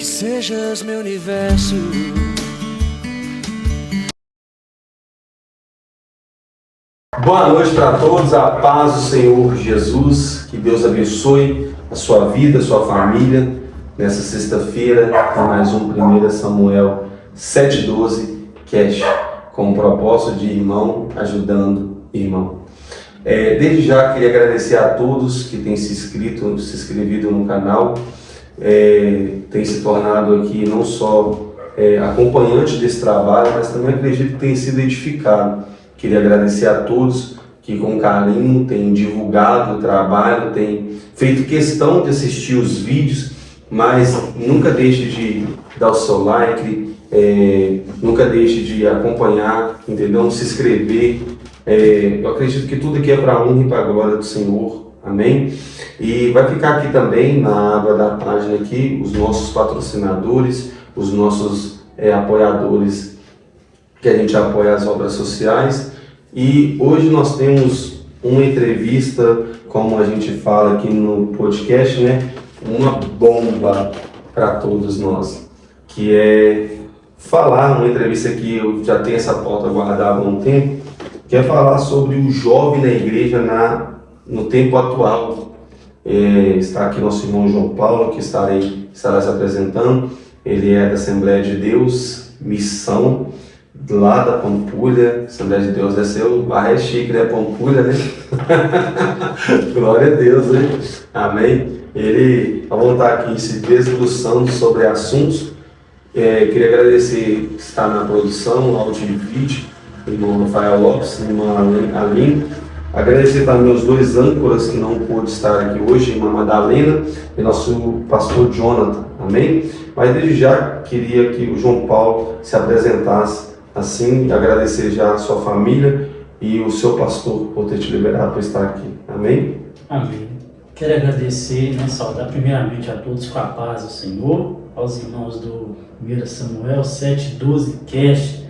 que sejas meu universo. Boa noite para todos, a paz do Senhor Jesus, que Deus abençoe a sua vida, a sua família, nessa sexta-feira, com mais um 1 Samuel 7,12, Cash, com o propósito de irmão ajudando irmão. Desde já queria agradecer a todos que têm se inscrevido no canal, têm se tornado aqui não só acompanhante desse trabalho, mas também acredito que tem sido edificado. Queria agradecer a todos que com carinho têm divulgado o trabalho, têm feito questão de assistir os vídeos, mas nunca deixe de dar o seu like, nunca deixe de acompanhar, entendeu? Se inscrever. Eu acredito que tudo aqui é para a honra e para a glória do Senhor, amém? E vai ficar aqui também na aba da página aqui os nossos patrocinadores, os nossos apoiadores, que a gente apoia as obras sociais. E hoje nós temos uma entrevista, como a gente fala aqui no podcast, né? Uma bomba para todos nós, que é falar, uma entrevista que eu já tenho essa pauta guardada há um tempo, que é falar sobre o jovem na igreja no tempo atual. Está aqui nosso irmão João Paulo, que estará se apresentando. Ele é da Assembleia de Deus, Missão, lá da Pampulha. Assembleia de Deus deve ser o bairro chique, né? Pampulha, né? Glória a Deus, né? Amém? Vamos estar aqui se desbruçando sobre assuntos. Queria agradecer que está na produção, áudio e vídeo, o irmão Rafael Lopes, irmã Aline. Agradecer também os dois âncoras que não pôde estar aqui hoje, irmã Madalena e nosso pastor Jonathan, amém? Mas desde já queria que o João Paulo se apresentasse assim, agradecer já a sua família e o seu pastor por ter te liberado para estar aqui, amém? Amém. Quero agradecer, saudar primeiramente a todos com a paz do Senhor, aos irmãos do 1 Samuel 7,12 Cash,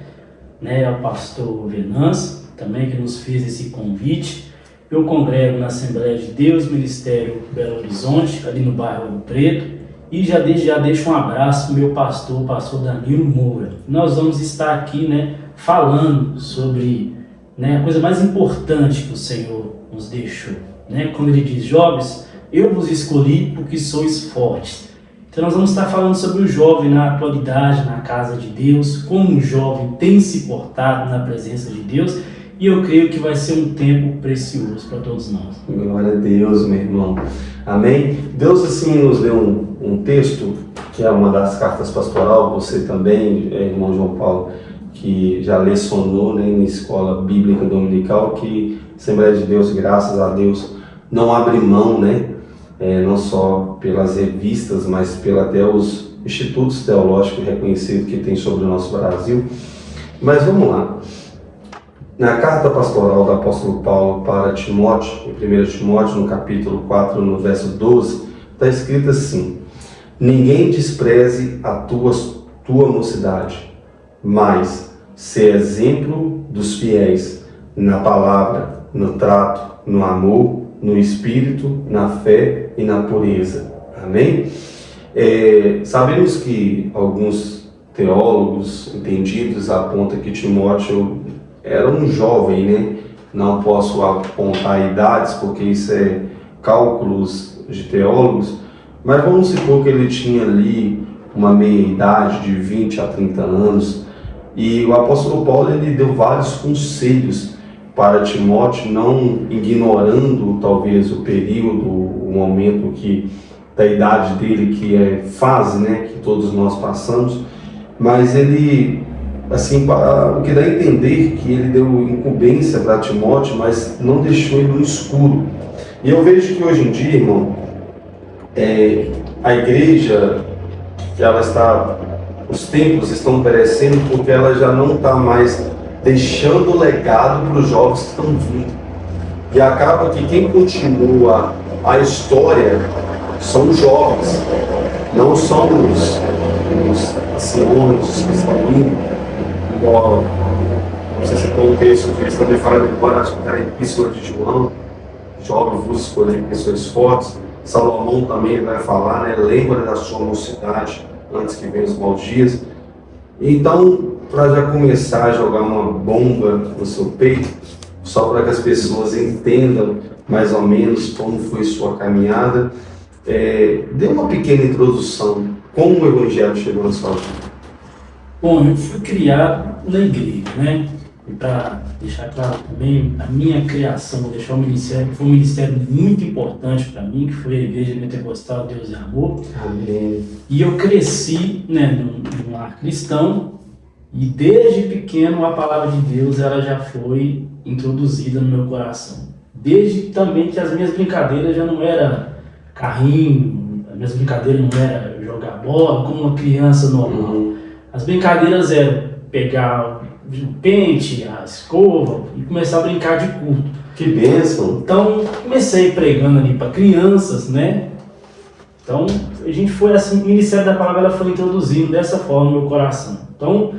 ao pastor Venâncio, também que nos fez esse convite. Eu congrego na Assembleia de Deus, Ministério Belo Horizonte, ali no bairro Ouro Preto, e já deixo um abraço para o meu pastor, o pastor Danilo Moura. Nós vamos estar aqui, falando sobre a coisa mais importante que o Senhor nos deixou. Quando ele diz: jovens, eu vos escolhi porque sois fortes. Então nós vamos estar falando sobre o jovem na atualidade, na casa de Deus, como o jovem tem se portado na presença de Deus, e eu creio que vai ser um tempo precioso para todos nós. Glória a Deus, meu irmão. Amém? Deus assim nos deu um texto, que é uma das cartas pastoral, você também, irmão João Paulo, que já lecionou na escola bíblica dominical, que Assembleia de Deus, graças a Deus, não abre mão, não só pelas revistas, mas até os institutos teológicos reconhecidos que tem sobre o nosso Brasil. Mas vamos lá. Na carta pastoral do apóstolo Paulo para Timóteo, em 1 Timóteo, no capítulo 4, no verso 12, está escrito assim: ninguém despreze a tua mocidade, mas se exemplo dos fiéis na palavra, no trato, no amor, no espírito, na fé e na pureza. Amém? Sabemos que alguns teólogos entendidos apontam que Timóteo era um jovem, Não posso apontar idades, porque isso é cálculos de teólogos, mas vamos supor que ele tinha ali uma meia-idade de 20 a 30 anos, e o apóstolo Paulo ele deu vários conselhos para Timóteo, não ignorando talvez o período, o momento da idade dele, que é fase, que todos nós passamos, mas ele, assim, o que dá a entender que ele deu incumbência para Timóteo, mas não deixou ele no escuro. E eu vejo que hoje em dia, irmão, a igreja, os templos estão perecendo porque ela já não está mais deixando legado para os jovens que estão vindo. E acaba que quem continua a história são os jovens, não são os anciões, os que estão indo. Igual, não sei se é um texto que eles também falam agora, acho que era a Epístola de João: jovens vos escolher pessoas fortes. Salomão também vai falar, lembra da sua mocidade, antes que venham os maus dias. Então, para já começar a jogar uma bomba no seu peito, só para que as pessoas entendam mais ou menos como foi sua caminhada, dê uma pequena introdução, como o Evangelho chegou na sua vida. Bom, eu fui criado na igreja, né? E para deixar claro também, a minha criação, vou deixar o ministério, foi um ministério muito importante para mim, que foi a Igreja Pentecostal Deus e Amor. Amém. E eu cresci, né, num lar cristão, e desde pequeno a palavra de Deus ela já foi introduzida no meu coração. Desde também que as minhas brincadeiras já não eram carrinho, as minhas brincadeiras não eram jogar bola como uma criança normal. As brincadeiras eram pegar o pente, a escova e começar a brincar de curto. Que bênção! Então, comecei pregando ali para crianças, né? Então, a gente foi assim, o Ministério da Palavra ela foi introduzindo dessa forma no meu coração. Então,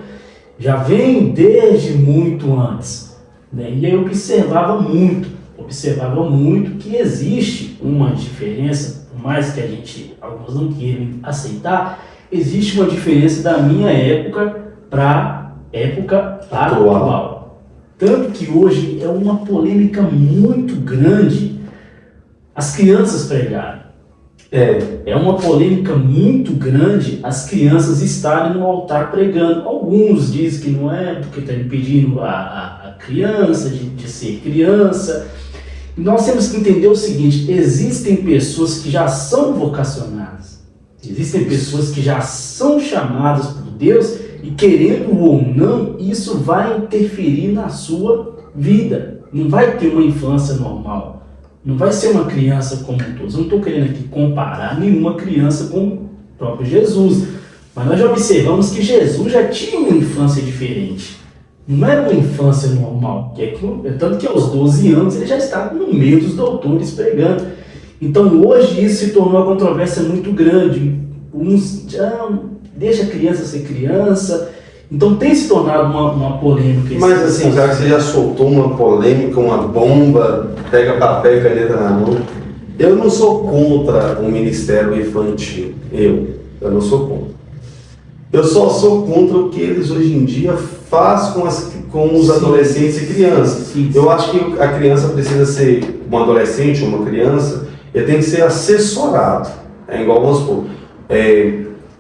já vem desde muito antes, né? E eu observava muito que existe uma diferença, por mais que alguns não queiram aceitar, existe uma diferença da minha época para época atual. Tanto que hoje é uma polêmica muito grande as crianças pregarem. É uma polêmica muito grande as crianças estarem no altar pregando. Alguns dizem que não é, porque estão impedindo a criança de ser criança. E nós temos que entender o seguinte: existem pessoas que já são vocacionadas, existem pessoas que já são chamadas por Deus e, querendo ou não, isso vai interferir na sua vida. Não vai ter uma infância normal. Não vai ser uma criança como todos. Eu não estou querendo aqui comparar nenhuma criança com o próprio Jesus. Mas nós já observamos que Jesus já tinha uma infância diferente. Não era uma infância normal. Tanto que aos 12 anos ele já estava no meio dos doutores pregando. Então hoje isso se tornou uma controvérsia muito grande. Uns deixa a criança ser criança. Então tem se tornado uma polêmica. Mas assim, já que você já soltou uma polêmica, uma bomba, pega papel e caneta na mão, eu não sou contra o ministério infantil. Eu não sou contra. Eu só sou contra o que eles hoje em dia fazem com os adolescentes e crianças. Sim. Eu acho que a criança precisa ser, um adolescente ou uma criança, ele tem que ser assessorado. É igual, vamos supor,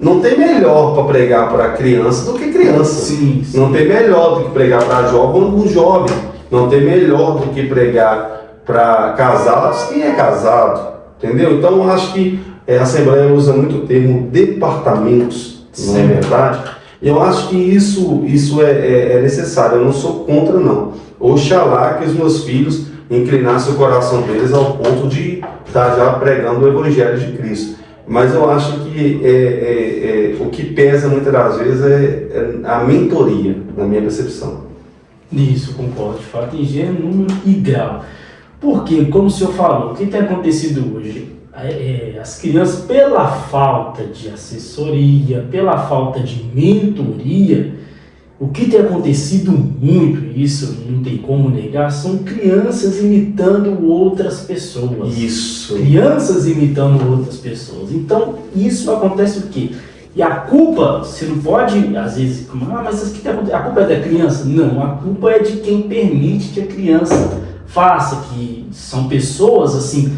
não tem melhor para pregar para criança do que criança. Sim. Não tem melhor do que pregar para jovem ou um jovem. Não tem melhor do que pregar para casados quem é casado. Entendeu? Então eu acho que a Assembleia usa muito o termo departamentos, não é verdade? Eu acho que isso é necessário. Eu não sou contra, não. Oxalá que os meus filhos inclinassem o coração deles ao ponto de estar já pregando o Evangelho de Cristo. Mas eu acho que o que pesa muitas das vezes é a mentoria, na minha percepção. Isso, concordo, de fato, em gênero, número e grau. Porque, como o senhor falou, o que tem acontecido hoje? As crianças, pela falta de assessoria, pela falta de mentoria, o que tem acontecido muito, e isso não tem como negar, são crianças imitando outras pessoas. Isso. Crianças imitando outras pessoas. Então, isso acontece o quê? E a culpa, você não pode, às vezes, mas o que tem acontecido? A culpa é da criança? Não, a culpa é de quem permite que a criança faça, que são pessoas, assim,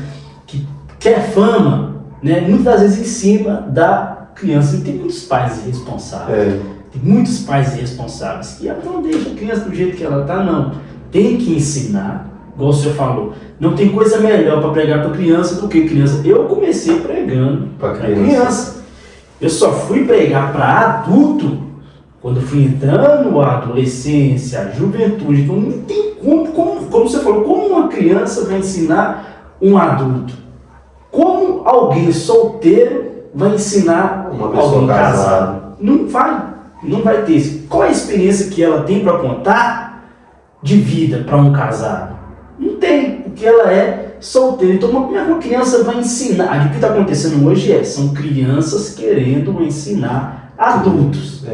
que quer fama, né? Muitas vezes em cima da criança. E tem muitos pais irresponsáveis. Tem muitos pais irresponsáveis que não deixam a criança do jeito que ela está, não. Tem que ensinar, igual o senhor falou. Não tem coisa melhor para pregar para criança do que criança. Eu comecei pregando para criança. Eu só fui pregar para adulto quando fui entrando a adolescência, a juventude. Então não tem como você falou, como uma criança vai ensinar um adulto? Como alguém solteiro vai ensinar uma pessoa casada? Não vai ter isso. Qual é a experiência que ela tem para contar de vida para um casado? Não tem, porque ela é solteira. Então uma criança vai ensinar. O que está acontecendo hoje são crianças querendo ensinar adultos.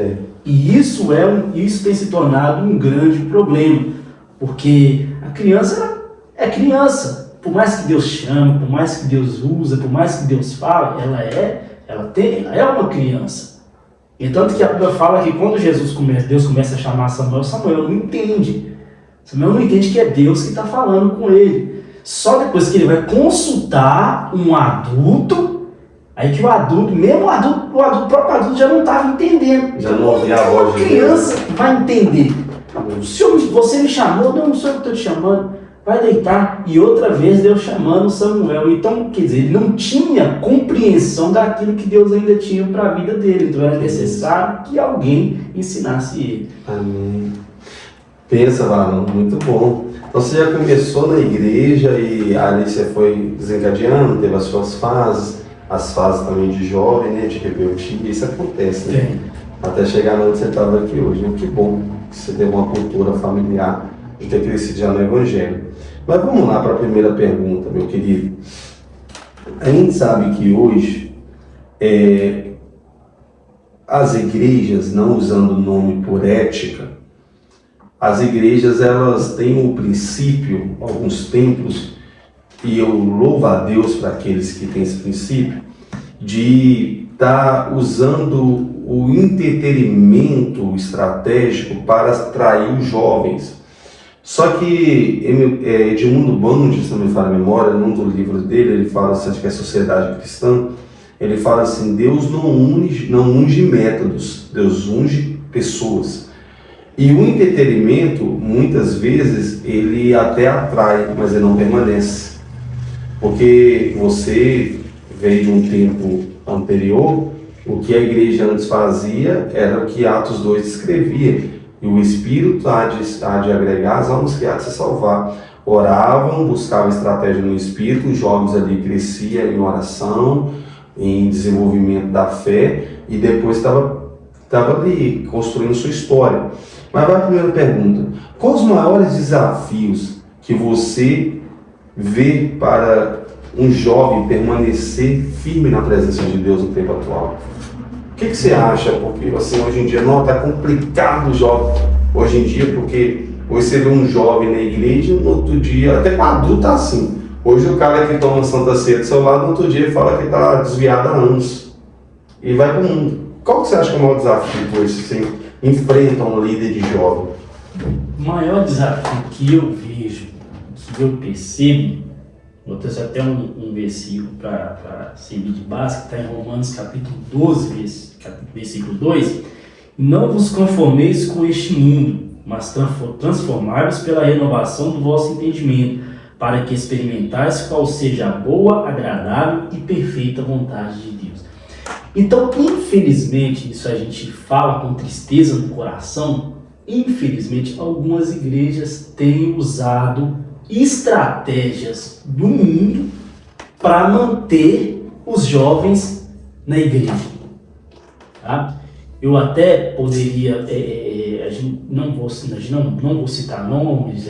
E isso tem se tornado um grande problema, porque a criança é criança. Por mais que Deus chame, por mais que Deus usa, por mais que Deus fale, ela é uma criança. E tanto que a Bíblia fala que quando Deus começa a chamar Samuel, Samuel não entende. Samuel não entende que é Deus que está falando com ele. Só depois que ele vai consultar um adulto, aí que o adulto, mesmo o próprio adulto já não estava entendendo. Já não ouvia a voz de Deus. Criança vai entender. Você me chamou, não sou eu que estou te chamando. Vai deitar. E outra vez Deus chamando Samuel. Então, quer dizer, ele não tinha compreensão daquilo que Deus ainda tinha para a vida dele. Então era necessário que alguém ensinasse ele. Amém. Pensa, Varão, muito bom. Então você já começou na igreja e ali você foi desencadeando, teve as suas fases, as fases também de jovem, né, de rebeldia, isso acontece, né? Até chegar onde você estava aqui hoje. Que bom que você teve uma cultura familiar de ter crescido já no Evangelho. Mas vamos lá para a primeira pergunta, meu querido. A gente sabe que hoje as igrejas, não usando o nome por ética, as igrejas elas têm o princípio, alguns templos, e eu louvo a Deus para aqueles que têm esse princípio, de estar usando o entretenimento estratégico para atrair os jovens. Só que Edmundo Bandes, se não me falha a memória, num dos livros dele, ele fala assim, acho que é Sociedade Cristã, ele fala assim, Deus não unge métodos, Deus unge pessoas. E o entretenimento, muitas vezes, ele até atrai, mas ele não permanece. Porque você veio de um tempo anterior, o que a igreja antes fazia era o que Atos 2 descrevia. E o Espírito há de agregar as almas que há de se salvar. Oravam, buscavam estratégia no Espírito, os jovens ali cresciam em oração, em desenvolvimento da fé, e depois estava ali construindo sua história. Mas vai a primeira pergunta. Quais os maiores desafios que você vê para um jovem permanecer firme na presença de Deus no tempo atual? O que você acha? Porque assim, hoje em dia não está complicado o jovem. Hoje em dia, porque hoje você vê um jovem na igreja, no outro dia, até com adulto tá assim. Hoje o cara que toma Santa Ceia do seu lado, no outro dia fala que está desviado há anos. E vai para o mundo. Qual que você acha que é o maior desafio hoje? Você enfrenta um líder de jovem? O maior desafio que eu vejo, que eu percebo, vou trazer até um versículo para servir de base, que está em Romanos capítulo 12, versículo 2. Não vos conformeis com este mundo, mas transformai-vos pela renovação do vosso entendimento, para que experimentais qual seja a boa, agradável e perfeita vontade de Deus. Então, infelizmente, isso a gente fala com tristeza no coração, infelizmente, algumas igrejas têm usado estratégias do mundo para manter os jovens na igreja. Tá? Eu até poderia, não vou citar nomes,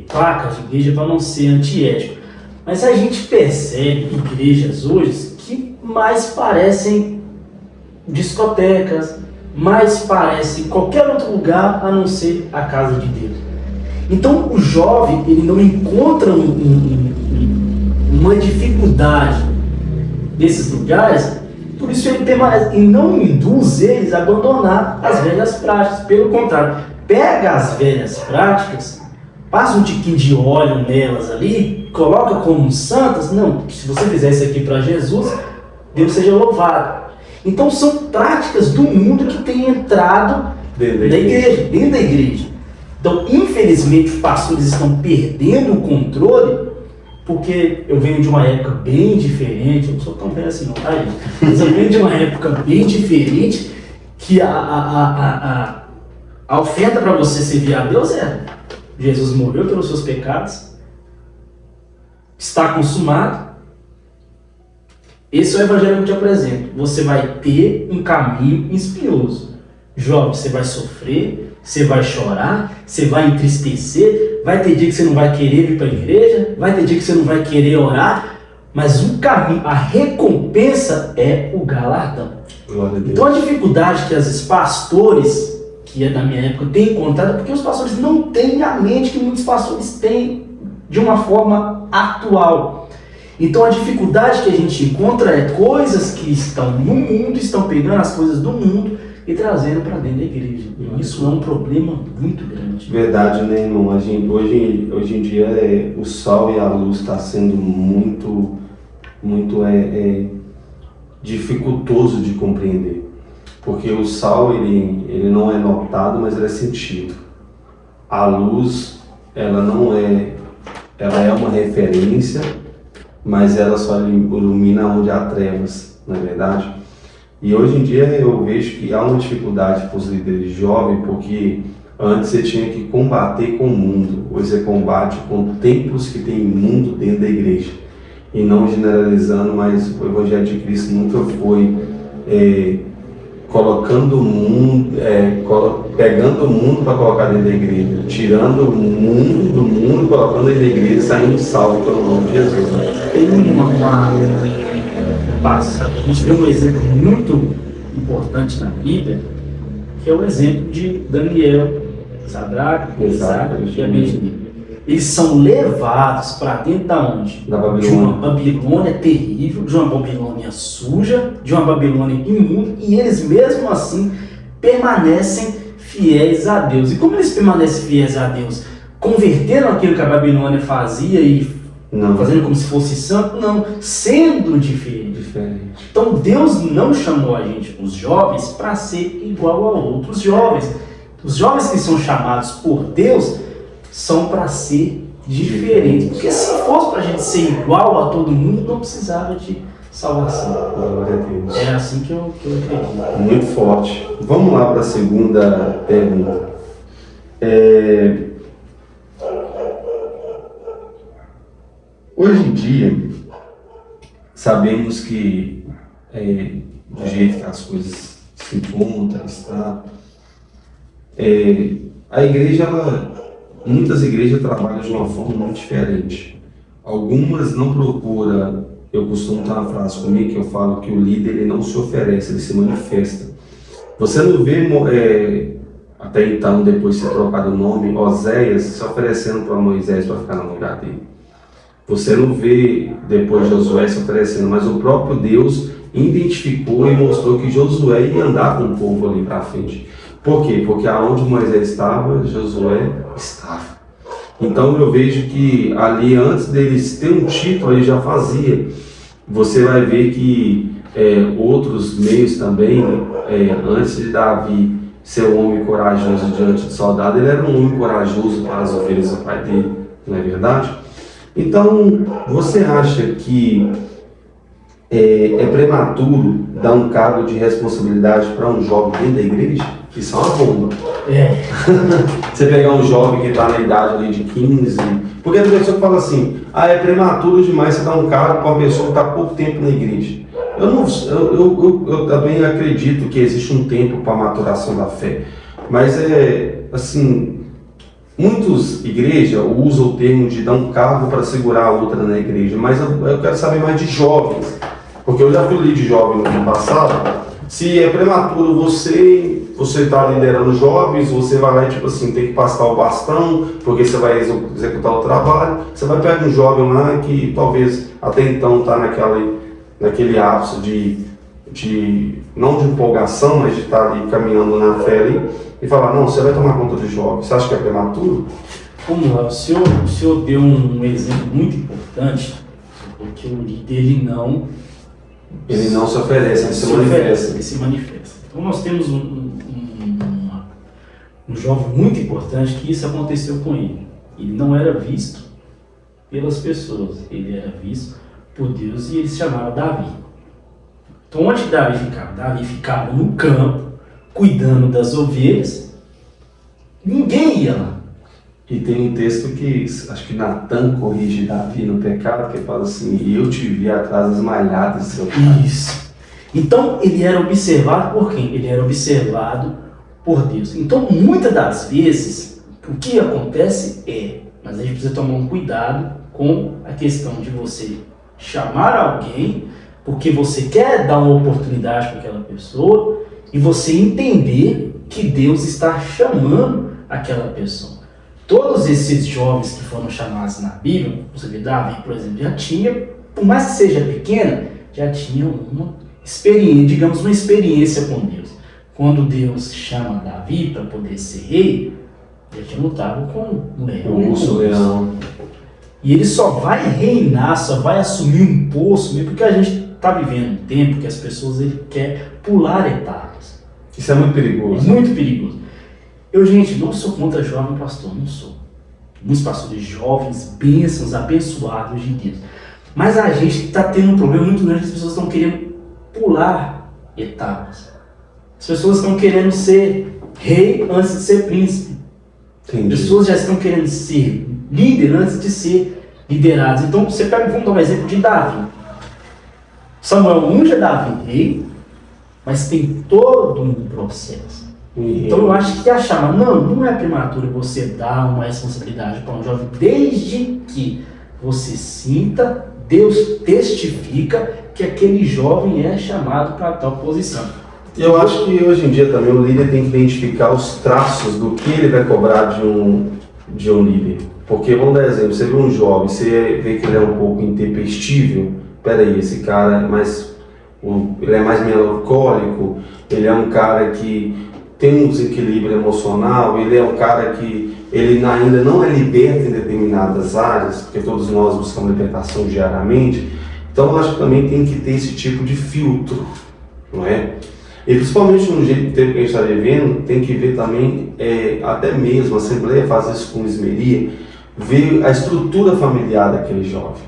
placas de igreja para não ser antiético, mas a gente percebe igrejas hoje que mais parecem discotecas, mais parecem qualquer outro lugar a não ser a casa de Deus. Então o jovem ele não encontra uma dificuldade nesses lugares, por isso ele permanece e não induz eles a abandonar as velhas práticas. Pelo contrário, pega as velhas práticas, passa um tiquinho de óleo nelas ali, coloca como santas. Não, se você fizer isso aqui para Jesus, Deus seja louvado. Então são práticas do mundo que têm entrado dentro da igreja. Então, infelizmente, os pastores estão perdendo o controle, porque eu venho de uma época bem diferente, eu não sou tão velho assim não, tá, gente? Mas eu venho de uma época bem diferente, que a oferta para você servir a Deus é: Jesus morreu pelos seus pecados, está consumado. Esse é o evangelho que eu te apresento. Você vai ter um caminho espinhoso. Jovem, você vai sofrer, você vai chorar, você vai entristecer, vai ter dia que você não vai querer vir para a igreja, vai ter dia que você não vai querer orar, mas o caminho, a recompensa é o galardão. Então a dificuldade que às vezes pastores, que é da minha época, têm encontrado, é porque os pastores não têm a mente que muitos pastores têm de uma forma atual. Então a dificuldade que a gente encontra é coisas que estão no mundo, estão pegando as coisas do mundo e trazendo para dentro da igreja. E isso é um problema muito grande. Verdade, né, irmão? Hoje em dia o sol e a luz está sendo muito dificultoso de compreender. Porque o sal, ele não é notado, mas ele é sentido. A luz, ela é uma referência, mas ela só ilumina onde há trevas, não é verdade? E hoje em dia eu vejo que há uma dificuldade para os líderes jovens, porque antes você tinha que combater com o mundo, hoje você combate com templos que tem mundo dentro da igreja. E não generalizando, mas o Evangelho de Cristo nunca foi colocando o mundo, pegando o mundo para colocar dentro da igreja, tirando o mundo do mundo, colocando dentro da igreja e saindo salvo pelo nome de Jesus. Tem a gente vê um exemplo muito importante na Bíblia, que é o exemplo de Daniel, Sadraque, Mesaque e Abednego. Eles são levados para dentro da onde? Da Babilônia. De uma Babilônia terrível, de uma Babilônia suja, de uma Babilônia imunda, e eles mesmo assim permanecem fiéis a Deus. E como eles permanecem fiéis a Deus? Converteram aquilo que a Babilônia fazia e fazendo como se fosse santo? Não, sendo diferente. Então Deus não chamou a gente, os jovens, para ser igual a outros jovens. Os jovens que são chamados por Deus são para ser diferentes. Porque se fosse para a gente ser igual a todo mundo, não precisava de salvação. Glória a Deus. É assim que eu acredito. Muito forte. Vamos lá para a segunda pergunta. Hoje em dia, sabemos que do jeito que as coisas se encontram, a igreja, muitas igrejas trabalham de uma forma muito diferente. Algumas não procuram, eu costumo ter uma frase comigo que eu falo que o líder ele não se oferece, ele se manifesta. Você não vê, até então, depois de ser trocado o nome, Oséias se oferecendo para Moisés para ficar no lugar dele. Você não vê depois Josué se oferecendo, mas o próprio Deus identificou e mostrou que Josué ia andar com o povo ali para frente. Por quê? Porque aonde Moisés estava, Josué estava. Então eu vejo que ali, antes deles ter um título, ele já fazia. Você vai ver que outros meios também, antes de Davi ser um homem corajoso diante do soldado, ele era um homem corajoso para as ovelhas do pai dele, não é verdade? Então, você acha que é prematuro dar um cargo de responsabilidade para um jovem dentro da igreja? Isso é uma bomba. Você pegar um jovem que está na idade ali de 15, porque a pessoa fala assim, é prematuro demais você dar um cargo para uma pessoa que está pouco tempo na igreja. Eu também acredito que existe um tempo para a maturação da fé, mas assim, muitas igrejas usam o termo de dar um cargo para segurar a outra na igreja, mas eu quero saber mais de jovens, porque eu já fui líder de jovem no ano passado. Se é prematuro você está liderando jovens, você vai lá e tipo assim, tem que passar o bastão, porque você vai executar o trabalho, você vai pegar um jovem lá que talvez até então está naquele ápice não de empolgação, mas de estar ali caminhando na fé ali, e falar, não, você vai tomar conta de jovens. Você acha que é prematuro? Vamos lá, o senhor deu um exemplo muito importante, porque o líder ele não se oferece, ele se manifesta. Ele se manifesta. Então nós temos um jovem muito importante que isso aconteceu com ele. Ele não era visto pelas pessoas, ele era visto por Deus e ele se chamava Davi. Então onde Davi ficava? Davi ficava no campo, cuidando das ovelhas, ninguém ia lá. E tem um texto que, acho que Natan corrige Davi no pecado, que fala assim, e eu te vi atrás das malhadas do seu pai. Isso. Então ele era observado por quem? Ele era observado por Deus. Então muitas das vezes, o que acontece mas a gente precisa tomar um cuidado com a questão de você chamar alguém, porque você quer dar uma oportunidade para aquela pessoa, e você entender que Deus está chamando aquela pessoa. Todos esses jovens que foram chamados na Bíblia, você vê Davi, por exemplo, já tinha, por mais que seja pequena, já tinha uma experiência, digamos, uma experiência com Deus. quando Deus chama Davi para poder ser rei, ele tinha lutado com um leão. O urso leão. E ele só vai reinar, só vai assumir um posto, porque a gente está vivendo um tempo que as pessoas querem pular etapas. Isso é muito perigoso. É muito perigoso. Eu, gente, não sou contra jovem pastor, não sou. Muitos pastores jovens, bênçãos, abençoados de Deus. Mas a gente está tendo um problema muito grande, as pessoas estão querendo pular etapas. As pessoas estão querendo ser rei antes de ser príncipe. Entendi. As pessoas já estão querendo ser líder antes de ser liderados. Então você pega, vamos dar um exemplo de Davi. Samuel unge Davi rei, mas tem todo um processo. Então eu acho que achar, não é prematuro você dar uma responsabilidade para um jovem, desde que você sinta, Deus testifica que aquele jovem é chamado para tal posição. E eu acho que hoje em dia também o líder tem que identificar os traços do que ele vai cobrar de um líder. Porque, vamos dar exemplo, você vê um jovem, você vê que ele é um pouco intempestível, peraí, esse cara ele é mais melancólico, ele é um cara que tem um desequilíbrio emocional, ele é um cara que ele ainda não é liberto em determinadas áreas, porque todos nós buscamos libertação diariamente. Então eu acho que também tem que ter esse tipo de filtro, não é? E principalmente no jeito de tempo que a gente está vivendo, tem que ver também, até mesmo a Assembleia faz isso com esmeria, ver a estrutura familiar daquele jovem.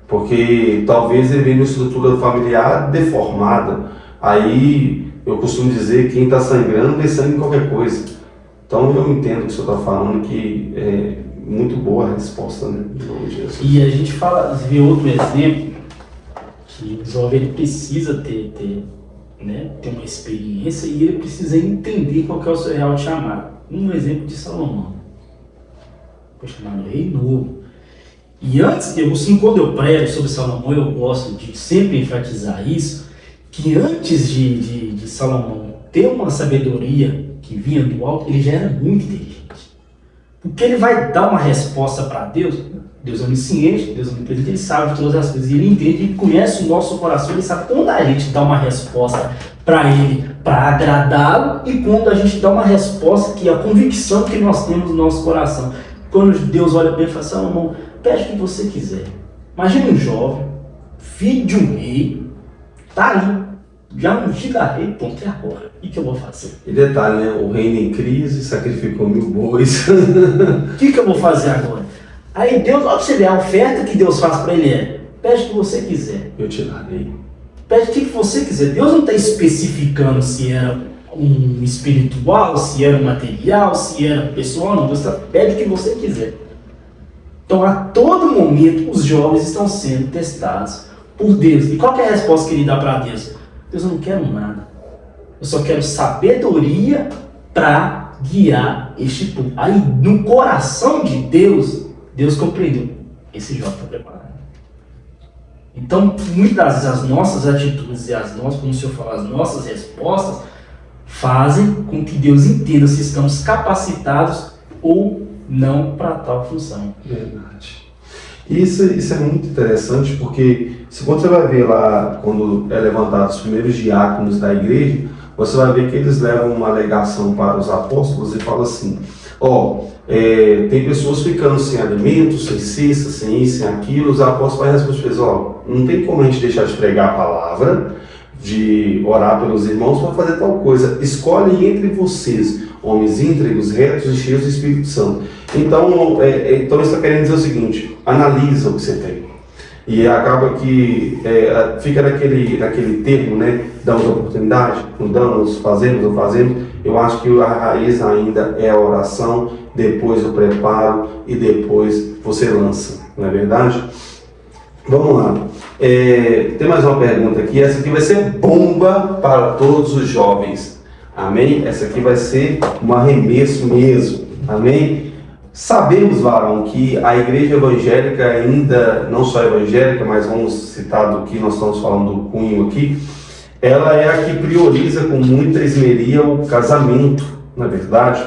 Porque talvez ele venha uma estrutura familiar deformada. Aí eu costumo dizer que quem está sangrando vê sangue em qualquer coisa. Então eu entendo o que o senhor está falando, que é muito boa a resposta, né? Em nome de Jesus. E a gente vê outro exemplo, que o jovem ele precisa ter uma experiência e ele precisa entender qual que é o seu real chamado. Um exemplo de Salomão. Foi chamado rei novo. E antes, quando eu prego sobre Salomão, eu gosto de sempre enfatizar isso, que antes de Salomão ter uma sabedoria que vinha do alto, ele já era muito inteligente. Porque ele vai dar uma resposta para Deus. Deus é onisciente, Deus é onipresente, ele sabe de todas as coisas, e ele entende, ele conhece o nosso coração, ele sabe quando a gente dá uma resposta para ele, para agradá-lo, e quando a gente dá uma resposta que é a convicção que nós temos no nosso coração. Quando Deus olha para ele e fala, Salomão, pede o que você quiser. Imagina um jovem, filho de um rei, tá ali, já ungido a rei, ponto, e agora? O que eu vou fazer? E detalhe, né? O reino em crise sacrificou 1000 bois. O que eu vou fazer agora? Aí Deus, olha pra você ver, a oferta que Deus faz para ele pede o que você quiser. Eu te darei. Pede o que você quiser. Deus não está especificando se era um espiritual, se era um material, se era pessoal, não. Deus pede o que você quiser. Então, a todo momento, os jovens estão sendo testados por Deus. E qual que é a resposta que ele dá para Deus? Deus, eu não quero nada. Eu só quero sabedoria para guiar este povo. Aí, no coração de Deus, Deus compreendeu. Esse jovem está preparado. Então, muitas das vezes, as nossas atitudes e como o Senhor fala, as nossas respostas fazem com que Deus entenda se estamos capacitados ou não para tal função. Verdade. Isso é muito interessante, porque quando você vai ver lá, quando é levantado os primeiros diáconos da igreja, você vai ver que eles levam uma alegação para os apóstolos e falam assim, tem pessoas ficando sem alimento, sem cesta, sem isso, sem aquilo. Os apóstolos vai responder, não tem como a gente deixar de pregar a palavra, de orar pelos irmãos para fazer tal coisa. Escolhe entre vocês homens íntegros, retos e cheios do Espírito Santo. Então ele está querendo dizer o seguinte, analisa o que você tem. E acaba que fica naquele termo, né? Damos oportunidade, não damos, fazemos ou fazemos. Eu acho que a raiz ainda é a oração, depois o preparo e depois você lança, não é verdade? Vamos lá. Tem mais uma pergunta aqui. Essa aqui vai ser bomba para todos os jovens. Amém? Essa aqui vai ser um arremesso mesmo. Amém? Sabemos, varão, que a igreja evangélica ainda, não só evangélica, mas vamos citar do que nós estamos falando do cunho aqui, ela é a que prioriza com muita esmeria o casamento, não é verdade?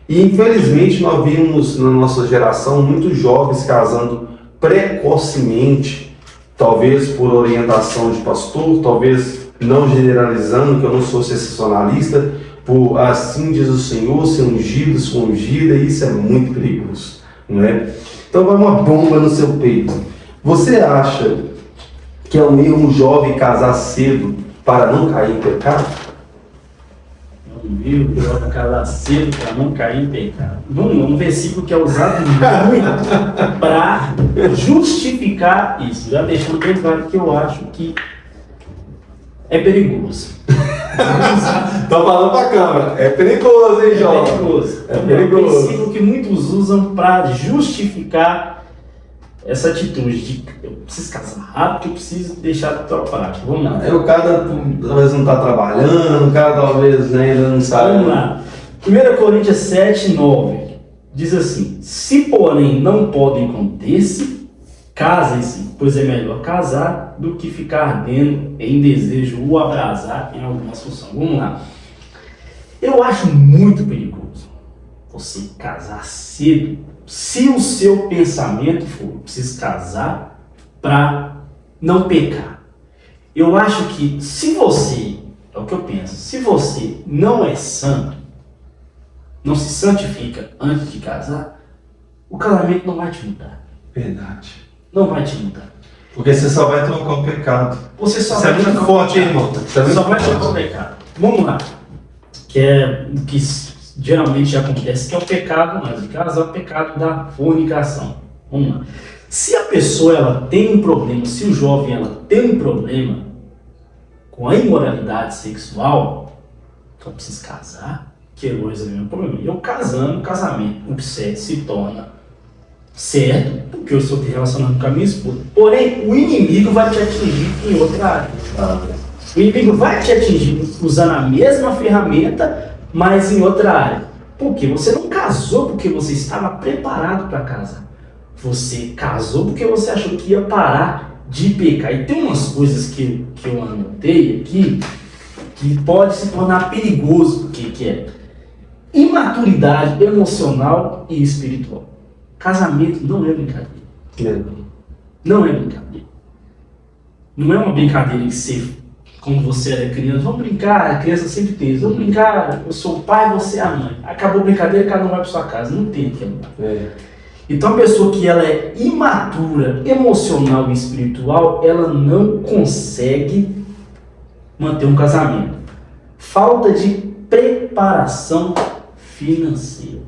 E infelizmente nós vimos na nossa geração muitos jovens casando precocemente, talvez por orientação de pastor, talvez não generalizando, que eu não sou sensacionalista, por assim diz o Senhor, ser ungido, ser ungida, isso é muito perigoso, não é? Então vai uma bomba no seu peito. Você acha que é um erro um jovem casar cedo para não cair em pecado? Meu Deus, casar cedo para não cair em pecado. Vamos lá, um versículo que é usado muito para justificar isso. Já deixando bem claro que eu acho que é perigoso. Tô falando pra câmera. É perigoso, hein, João? É perigoso. É perigoso. É um versículo que muitos usam para justificar essa atitude de eu preciso casar rápido, eu preciso deixar de prática. Vamos lá. O cara talvez não está trabalhando, o cara talvez ainda não sabe. Vamos lá. 1 Coríntios 7, 9 diz assim: se porém não podem conter-se, casem-se, pois é melhor casar do que ficar ardendo em desejo o abrasar em alguma função. Vamos lá. Eu acho muito perigoso você casar cedo, se o seu pensamento for, preciso casar para não pecar. Eu acho que se você, é o que eu penso, se você não é santo, não se santifica antes de casar, o casamento não vai te mudar. Verdade. Não vai te mudar. Porque você só vai trocar o pecado. Você só Isso vai é muito trocar forte, o hein, irmão? pecado. Só vai trocar o pecado. Vamos lá. Que é o que geralmente acontece, que é o pecado, mas no caso é o pecado da fornicação. Vamos lá. Se a pessoa ela tem um problema, se o jovem ela tem um problema com a imoralidade sexual, então precisa casar, que é o mesmo problema. Eu casando, o casamento, o sexo se torna certo, porque eu estou te relacionando com a minha esposa. Porém, o inimigo vai te atingir em outra área. O inimigo vai te atingir usando a mesma ferramenta, mas em outra área. Por quê? Você não casou porque você estava preparado para casar. Você casou porque você achou que ia parar de pecar. E tem umas coisas que eu anotei aqui que pode se tornar perigoso, que é imaturidade emocional e espiritual. Casamento não é brincadeira. Não é brincadeira. Não é uma brincadeira que você, como você era criança, vamos brincar, a criança sempre tem isso, vamos brincar, eu sou o pai, você é a mãe. Acabou a brincadeira, cada um vai para sua casa. Não tem aquilo. Então a pessoa que ela é imatura, emocional e espiritual, ela não consegue manter um casamento. Falta de preparação financeira.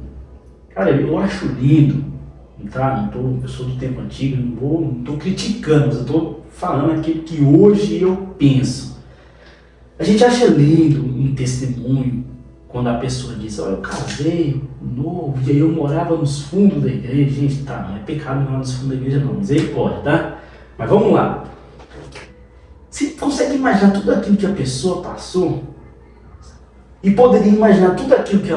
Cara, eu acho lindo, tá? Eu sou do tempo antigo, não estou criticando, mas eu estou falando aquilo que hoje eu penso. A gente acha lindo um testemunho quando a pessoa diz, olha, eu casei novo, e aí eu morava nos fundos da igreja. Gente, tá, não é pecado morar nos fundos da igreja não, mas aí pode, tá? Mas vamos lá. Você consegue imaginar tudo aquilo que a pessoa passou? E poderia imaginar tudo aquilo que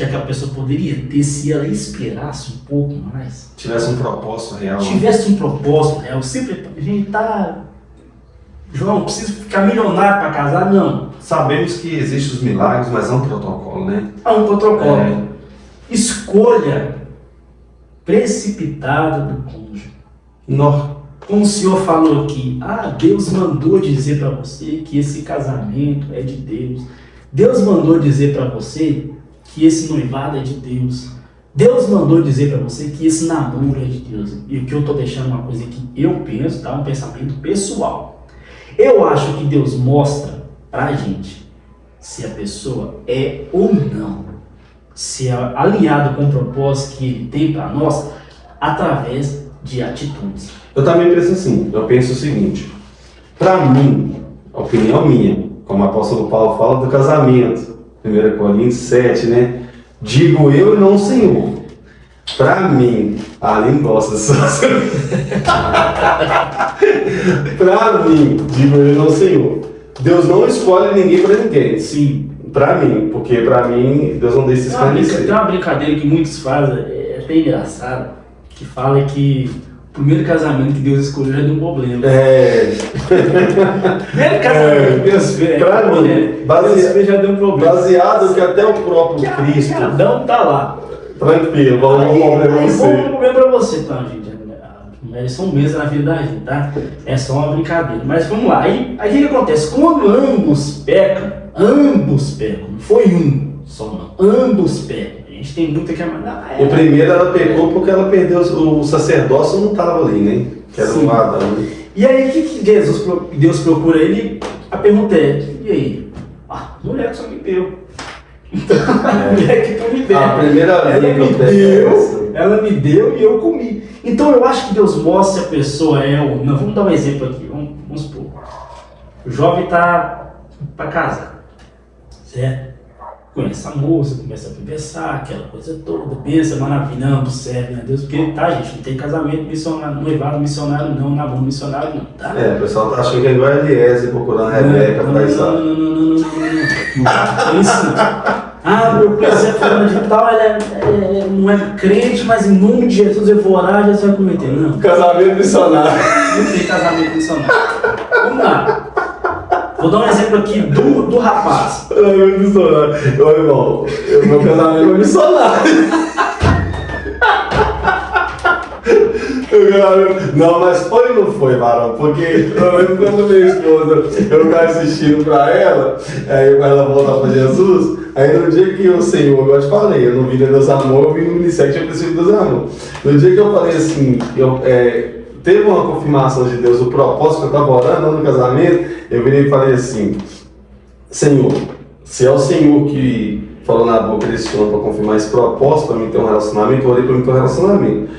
aquela pessoa poderia ter se ela esperasse um pouco mais. Tivesse um propósito real. Tivesse um propósito real. Sempre a gente tá... João, preciso ficar milionário para casar? Não. Sabemos que existem os milagres, mas é um protocolo, né? É um protocolo. Escolha precipitada do cônjuge. Como o senhor falou aqui, Deus mandou dizer para você que esse casamento é de Deus. Deus mandou dizer para você que esse noivado é de Deus. Deus mandou dizer para você que esse namoro é de Deus. E o que eu estou deixando uma coisa que eu penso, tá? Um pensamento pessoal. Eu acho que Deus mostra para a gente se a pessoa é ou não, se é alinhado com o propósito que Ele tem para nós, através de atitudes. Eu também penso assim, eu penso o seguinte, para mim, a opinião minha, como o apóstolo Paulo fala do casamento, 1 Coríntios 7, né? Digo eu e não o Senhor. Para mim, a Aline gosta só. Para mim, digo eu e não o Senhor. Deus não escolhe ninguém para ninguém. Sim. Para mim, porque para mim, Deus não deixa se esclarecer. Tem uma brincadeira que muitos fazem, é até engraçado, que fala que o primeiro casamento que Deus escolheu já deu um problema. Primeiro casamento que Deus fez, Deus já deu um problema. Baseado que até o próprio Cristo. Adão tá lá. Tranquilo, vamos dar um problema pra você. Vamos dar um problema pra você, então, gente. merecem um mês na vida da gente, tá? É só uma brincadeira. Mas vamos lá. Aí o que acontece? Quando ambos pecam, não foi um só não, ambos pecam. A gente tem muito que mandar. O primeiro ela pecou porque ela perdeu o sacerdócio, não estava ali, né? Que era o Adão, né? E aí o que Deus procura ele? A pergunta é, e aí? Mulher que só me deu. Então, a mulher que tu me deu. A primeira vez ela me deu e eu comi. Então eu acho que Deus mostra se a pessoa é ou não. Vamos dar um exemplo aqui, vamos supor. O jovem tá para casar, certo? Conhece a moça, começa a conversar, aquela coisa toda, pensa, maravilha, ambos servem a Deus, porque tá, gente, não tem casamento missionário, noivado missionário não, namoro missionário não, tá? O pessoal tá achando que é igual a Eliezer procurando a Rebeca pra isso. Não, isso não. Meu conhecer fulano de tal, não é crente, mas em nome de Jesus eu vou orar, Jesus vai cometer, não. Casamento missionário. Não tem casamento missionário. Vamos lá. Vou dar um exemplo aqui do rapaz. Casamento missionário. Ô irmão, meu casamento é missionário. Não, mas foi ou não foi, varão? Porque eu lembro quando minha esposa, eu ficava assistindo pra ela, aí ela voltar pra Jesus, aí no dia que o Senhor, igual eu te falei, eu não vi Deus amor, eu vi no ministério que tinha princípio Deus amor. No dia que eu falei assim, teve uma confirmação de Deus, o propósito que eu estava orando no casamento, eu virei e falei assim, Senhor, se é o Senhor que falou na boca desse homem para confirmar esse propósito, para mim ter um relacionamento, eu orei para mim ter um relacionamento,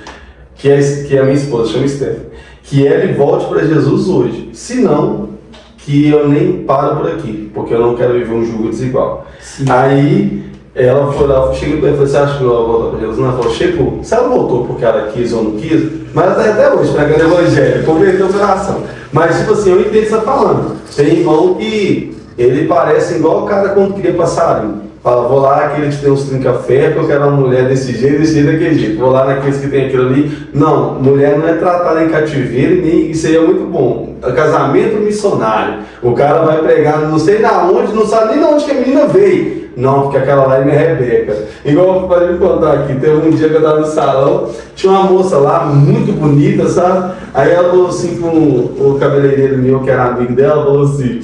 que é a minha esposa, chama Stephanie, que ele volte para Jesus hoje, se não, que eu nem paro por aqui, porque eu não quero viver um jugo desigual. Sim. Aí, ela foi lá, eu cheguei para ela e falei, você acha que ela vai voltar para Jesus? Não, ela falou, chegou. Se ela voltou porque ela quis ou não quis, mas ela está até hoje pregando o evangelho, converteu o coração. Mas tipo assim, eu entendo o que você está falando. Tem irmão que ele parece igual o cara quando queria passarinho. Fala, vou lá naquele que tem uns trinca-ferro, que eu quero uma mulher desse jeito, daquele jeito. Vou lá naqueles que tem aquilo ali. Não, mulher não é tratada em cativeiro, nem isso aí é muito bom. Casamento missionário. O cara vai pregar não sei da onde, não sabe nem de onde que a menina veio. Não, porque aquela lá é minha Rebeca. Igual eu falei me contar aqui, teve um dia que eu estava no salão, tinha uma moça lá, muito bonita, sabe? Aí ela falou assim com o cabeleireiro meu, que era amigo dela, falou assim,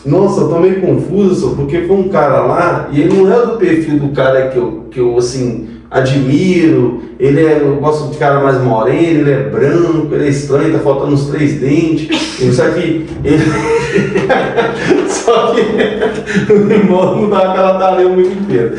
nossa, eu tô meio confuso, porque foi um cara lá, e ele não é do perfil do cara que eu assim, admiro, eu gosto de cara mais moreno, ele é branco, ele é estranho, tá faltando uns 3 dentes, só que o irmão não dá aquela tarefa muito inteira.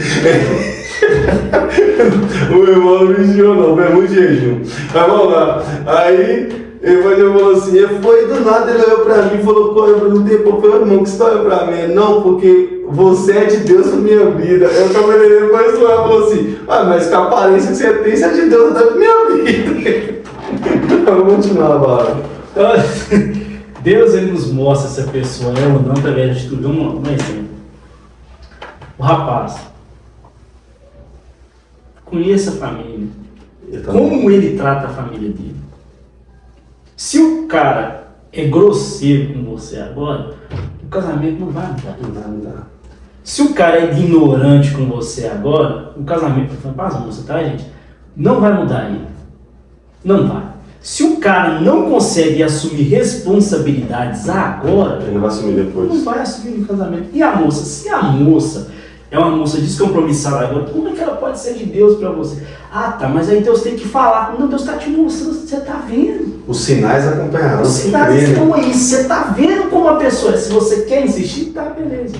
O irmão não vigiou não, foi muito jejum. Mas vamos lá, aí ele falou assim, ele foi do nada, ele olhou pra mim e falou, pô, eu perguntei, pô, foi o irmão que você olhou pra mim? Não, porque você é de Deus na minha vida. Eu cabeleireiro depois falou assim, mas com a aparência que você tem, você é de Deus na minha vida. Vamos continuar agora. Deus ele nos mostra se a pessoa é ou não através de atitude. Um exemplo. O rapaz. Conheça a família. Como ele trata a família dele. Se o cara é grosseiro com você agora, o casamento não vai mudar. Se o cara é ignorante com você agora, o casamento vai falar, moça, tá, gente? Não vai mudar ainda. Não vai. Se o cara não consegue assumir responsabilidades agora, ele não vai assumir depois. Não vai assumir no casamento. E a moça? Se a moça é uma moça descompromissada agora, como é que ela pode ser de Deus para você? Tá, mas aí Deus tem que falar. Não, Deus está te mostrando, você está vendo. Os sinais acompanharão. Os sinais estão aí, você está vendo como a pessoa é. Se você quer insistir, tá, beleza.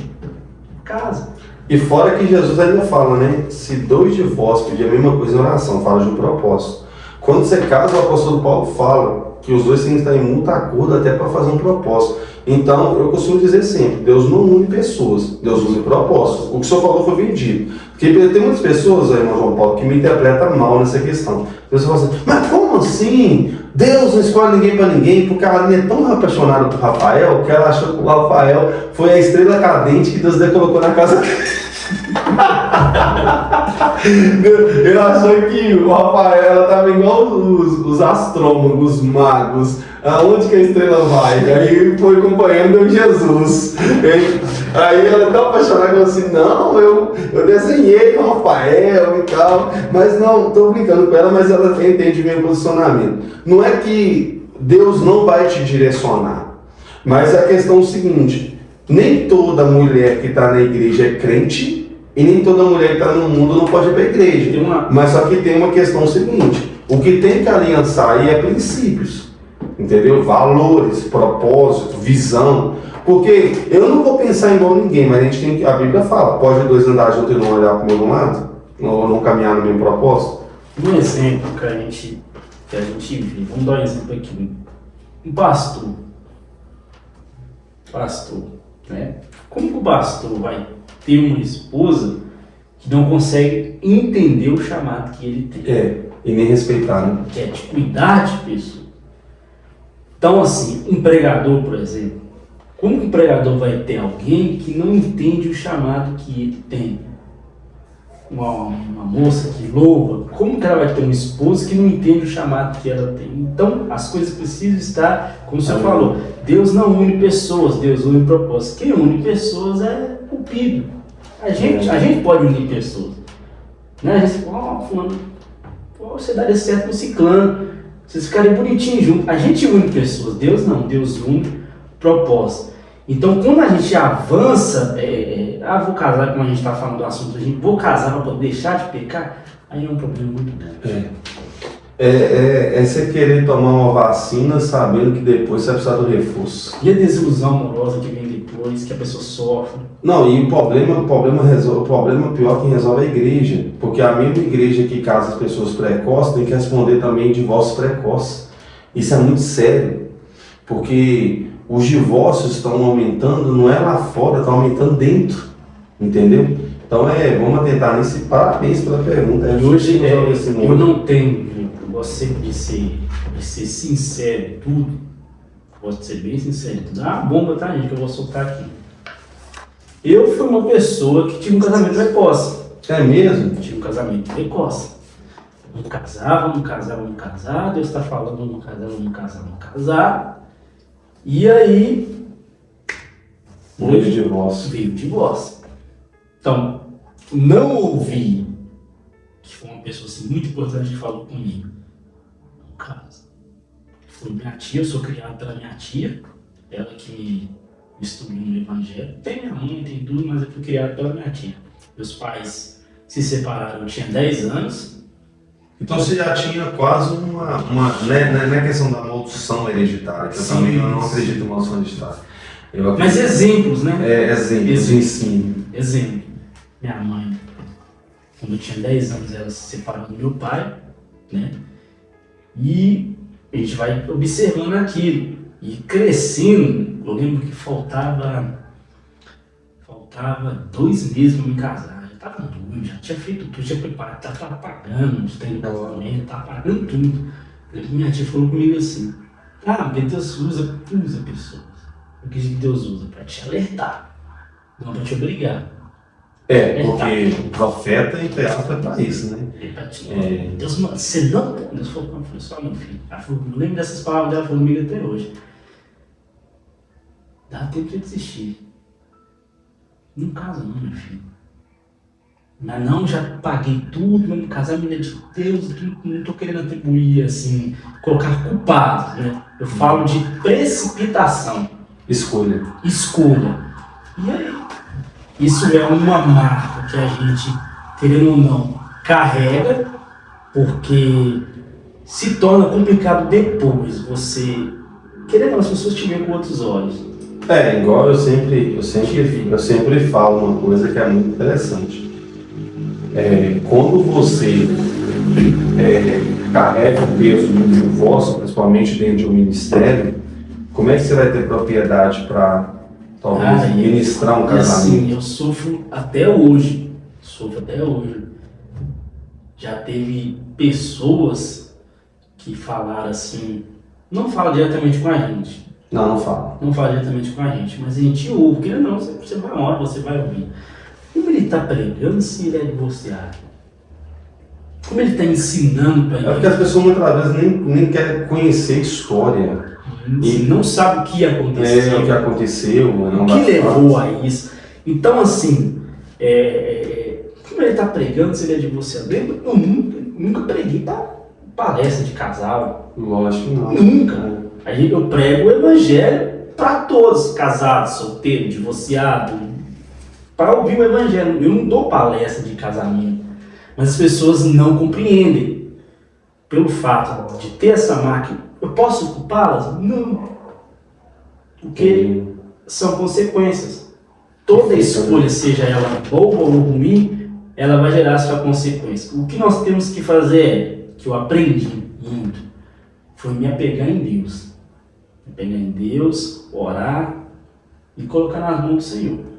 Casa. E fora que Jesus ainda fala, né? Se 2 de vós pedir a mesma coisa em oração, fala de um propósito. Quando você casa, o apóstolo Paulo fala que os dois têm que estar em muito acordo até para fazer um propósito. Então, eu costumo dizer sempre, Deus não une pessoas, Deus une propósitos. O que o senhor falou foi vendido. Porque tem muitas pessoas, irmão João Paulo, que me interpretam mal nessa questão. Você fala assim, mas como assim? Deus não escolhe ninguém para ninguém, porque a Aline é tão apaixonada por Rafael, que ela achou que o Rafael foi a estrela cadente que Deus colocou na casa dele. Ele achou que o Rafael estava igual os astrônomos, os magos, aonde que a estrela vai? Aí foi acompanhando o Jesus. Aí ela tão apaixonada, falou assim, não, eu desenhei o Rafael e tal, mas não, tô brincando com ela, mas ela entende meu posicionamento. Não é que Deus não vai te direcionar, mas a questão é o seguinte, nem toda mulher que está na igreja é crente, e nem toda mulher que está no mundo não pode ir para a igreja. Mas só que tem uma questão seguinte, o que tem que aliançar aí é princípios, entendeu? Valores, propósito, visão. Porque eu não vou pensar igual ninguém, mas a gente tem que, a Bíblia fala, pode dois andar juntos e não olhar para o mesmo lado? Ou não caminhar no mesmo propósito? Um exemplo que a gente vê, vamos dar um exemplo aqui. Um pastor, né? Como que o pastor vai ter uma esposa que não consegue entender o chamado que ele tem? E nem respeitar, né? Que é de cuidar de pessoas. Então, assim, empregador, por exemplo, como que o empregador vai ter alguém que não entende o chamado que ele tem? Uma moça que louva, como que ela vai ter uma esposa que não entende o chamado que ela tem? Então, as coisas precisam estar, como o senhor falou, Deus não une pessoas, Deus une propósitos. Quem une pessoas é Cupido. A gente pode unir pessoas. Né? A gente fala, fulano, você daria certo no ciclano, vocês ficarem bonitinhos juntos. A gente une pessoas, Deus não, Deus une propósitos. Então, quando a gente avança, vou casar, como a gente está falando do assunto, vou casar para poder deixar de pecar, aí é um problema muito grande. É você querer tomar uma vacina sabendo que depois você vai precisar do reforço. E a desilusão amorosa que vem depois, que a pessoa sofre. Não, e o problema pior que resolve é a igreja. Porque a mesma igreja que casa as pessoas precoces tem que responder também divórcio precoce. Isso é muito sério. Porque os divórcios estão aumentando, não é lá fora, estão aumentando dentro. Entendeu? Então vamos tentar nesse. Parabéns pela pergunta. E hoje eu não tenho, eu gosto sempre de ser sincero em tudo. Gosto de ser bem sincero em tudo. Bomba, tá, gente, que eu vou soltar aqui. Eu fui uma pessoa que tinha um casamento precoce. É mesmo? Tinha um casamento precoce. Não casava, Deus está falando, não casar. E aí veio o divórcio. Veio o divórcio. Então, não ouvi, que foi uma pessoa assim, muito importante que falou comigo. No caso, foi minha tia, eu sou criado pela minha tia, ela que me instruiu no evangelho. Tem minha mãe, tem tudo, mas eu fui criado pela minha tia. Meus pais se separaram, eu tinha 10 anos. Então você já tinha quase uma não é questão da maldição hereditária, que eu também não acredito em maldição hereditária. Mas exemplos, né? Exemplos de ensino. Exemplo. Minha mãe, quando eu tinha 10 anos, ela se separou do meu pai, né? E a gente vai observando aquilo. E crescendo, eu lembro que faltava 2 meses para me casar. Já estava doido, já tinha feito tudo, tinha preparado, estava pagando os treinos do casamento, estava pagando tudo. Minha tia falou comigo assim, Deus usa pessoas. O que Deus usa? Para te alertar, não para te obrigar. Porque profeta e teatro é para isso, né? Deus, você não pode. Deus falou, não, só meu filho. Ela falou, eu lembro dessas palavras dela, falou comigo até hoje. Dá tempo de desistir. Não casa não, meu filho. Mas não, já paguei tudo, vamos casar, menina de Deus, não estou querendo atribuir, assim, colocar culpados, né? Eu falo de precipitação. Escolha. E aí? Isso é uma marca que a gente, querendo ou não, carrega, porque se torna complicado depois você, querendo ou não, as pessoas te veem com outros olhos. Igual eu sempre falo uma coisa que é muito interessante. Quando você carrega o peso do divórcio, principalmente dentro de um ministério, como é que você vai ter propriedade para talvez ministrar um casamento? Assim, eu sofro até hoje. Já teve pessoas que falaram assim, não fala diretamente com a gente. Não fala. Não fala diretamente com a gente, mas a gente ouve, porque não, você vai uma hora, você vai ouvir. Como ele está pregando se ele é divorciado? Como ele está ensinando para ele? Porque as pessoas muitas vezes nem querem conhecer a história. E não sabe o que aconteceu. O que aconteceu, o que levou a isso. Então, assim, como ele está pregando, se ele é de você, eu nunca preguei para palestra de casal. Lógico que não. Nunca. Aí eu prego o evangelho para todos, casados, solteiros, divorciados, para ouvir o evangelho. Eu não dou palestra de casamento, mas as pessoas não compreendem. Pelo fato de ter essa marca, eu posso ocupá-las? Não. Porque são consequências. Toda escolha, seja ela boa ou ruim, ela vai gerar sua consequência. O que nós temos que fazer que eu aprendi muito, foi me apegar em Deus. Me apegar em Deus, orar e colocar nas mãos do Senhor.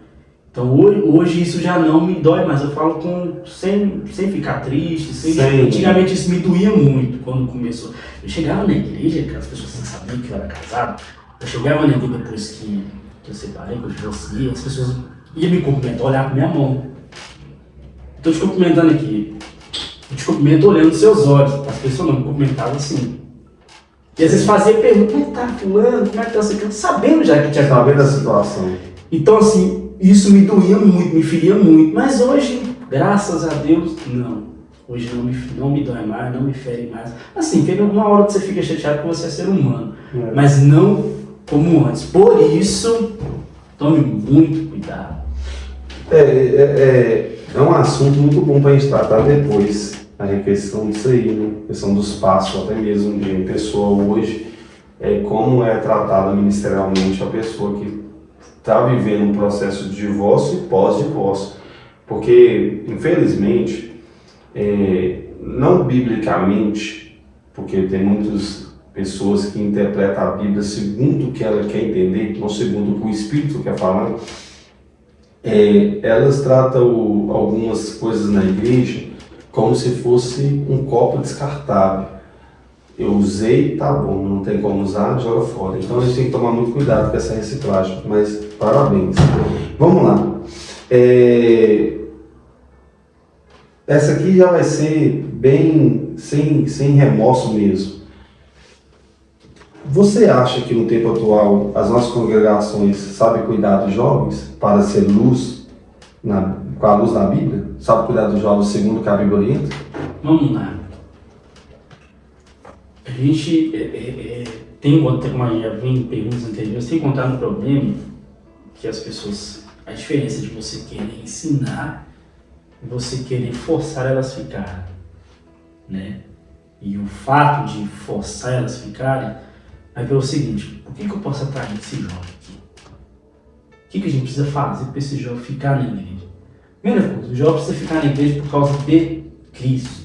Então hoje isso já não me dói mais, eu falo sem ficar triste, antigamente isso me doía muito quando começou. Eu chegava na igreja, que as pessoas sabiam que eu era casado, eu chegava na igreja depois que eu separei, que eu divorciei, as pessoas iam me cumprimentar, olhar para minha mão. Estou te cumprimentando aqui, eu te cumprimento olhando nos seus olhos, as pessoas não me cumprimentavam assim. E às vezes fazia pergunta, como é que tá fulano, como é que tá você, sabendo já que tinha sabendo a situação. Então assim, isso me doía muito, me feria muito, mas hoje, graças a Deus, não. Hoje não me dói mais, não me fere mais. Assim, tem uma hora que você fica chateado porque você é ser humano, mas não como antes. Por isso, tome muito cuidado. É um assunto muito bom para a gente tratar depois, a questão disso aí, né? A questão dos passos, até mesmo de uma pessoa hoje, como é tratada ministerialmente a pessoa que está vivendo um processo de divórcio e pós-divórcio. Porque, infelizmente, não biblicamente, porque tem muitas pessoas que interpretam a Bíblia segundo o que ela quer entender, não segundo o que o Espírito quer falar, elas tratam algumas coisas na igreja como se fosse um copo descartável. Eu usei, tá bom, não tem como usar, joga fora. Então a gente tem que tomar muito cuidado com essa reciclagem, mas parabéns. Vamos lá. Essa aqui já vai ser bem sem remorso mesmo. Você acha que no tempo atual as nossas congregações sabem cuidar dos jovens para ser luz, com a luz da Bíblia? Sabe cuidar dos jovens segundo o que a Bíblia orienta? Vamos lá. A gente como a gente já vem em perguntas anteriores, tem encontrado um problema que as pessoas, a diferença de você querer ensinar e você querer forçar elas a ficarem, né? E o fato de forçar elas a ficarem vai pelo seguinte: por que eu posso atrair esse jovem aqui? O que a gente precisa fazer para esse jovem ficar na igreja? Primeira coisa, o jovem precisa ficar na igreja por causa de Cristo.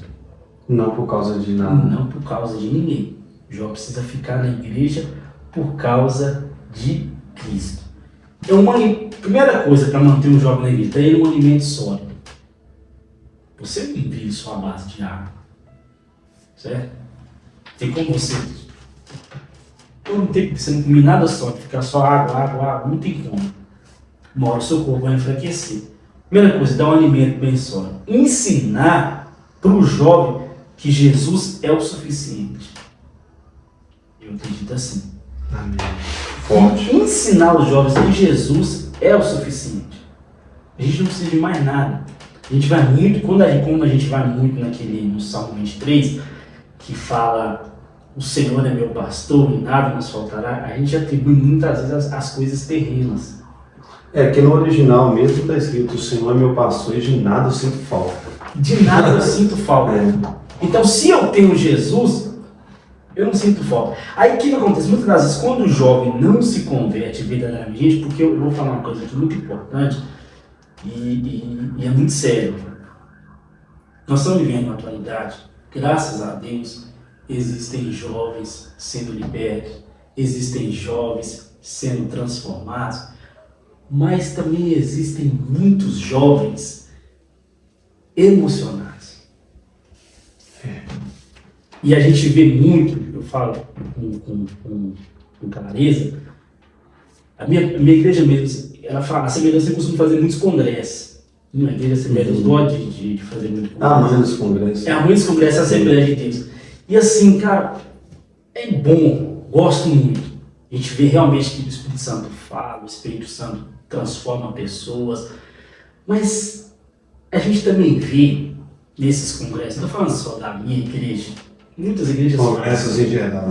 Não por causa de nada. Não por causa de ninguém. O jovem precisa ficar na igreja por causa de Cristo. Primeira coisa para manter um jovem na igreja, ter um alimento sólido. Você não vive só a base de água. Certo? Tem como você não comer nada sólido, ficar só água, não tem como. Uma hora o seu corpo vai enfraquecer. Primeira coisa, dar um alimento bem sólido. Ensinar para o jovem que Jesus é o suficiente. Eu acredito assim. Amém. Forte. Ensinar os jovens que Jesus é o suficiente. A gente não precisa de mais nada. A gente vai muito, quando a gente vai muito no Salmo 23, que fala: o Senhor é meu pastor e nada nos faltará, a gente atribui muitas vezes as coisas terrenas. Que no original mesmo está escrito: o Senhor é meu pastor e de nada eu sinto falta. De nada eu sinto falta. Então, se eu tenho Jesus, eu não sinto falta. Aí o que acontece? Muitas das vezes, quando o jovem não se converte verdadeiramente, porque eu vou falar uma coisa aqui muito importante e é muito sério. Nós estamos vivendo uma atualidade, graças a Deus, existem jovens sendo libertos, existem jovens sendo transformados, mas também existem muitos jovens emocionados. E a gente vê muito, eu falo com clareza, a minha igreja mesmo, ela fala, a Assembleia você costuma fazer muitos congressos. Na igreja Assembleia Deus gosta de fazer muito congresso. A mãe dos congressos. A mãe dos congressos é a Assembleia de Deus. E assim, cara, é bom, gosto muito. A gente vê realmente que o Espírito Santo fala, o Espírito Santo transforma pessoas, mas a gente também vê nesses congressos, não estou falando só da minha igreja, muitas igrejas congressos em geral.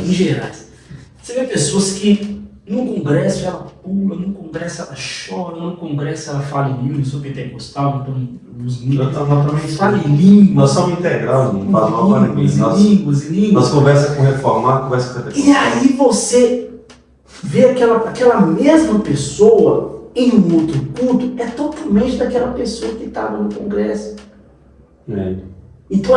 Você vê pessoas que no congresso ela pula, no congresso ela chora, no congresso ela fala em línguas, sou pentecostal, então os línguas, fala em línguas. Nós somos integrais, não faz mal para ninguém. Línguas. Nós conversa com reformado, conversa com pentecostal. E aí você vê aquela mesma pessoa em um outro culto, é totalmente daquela pessoa que estava no congresso. Então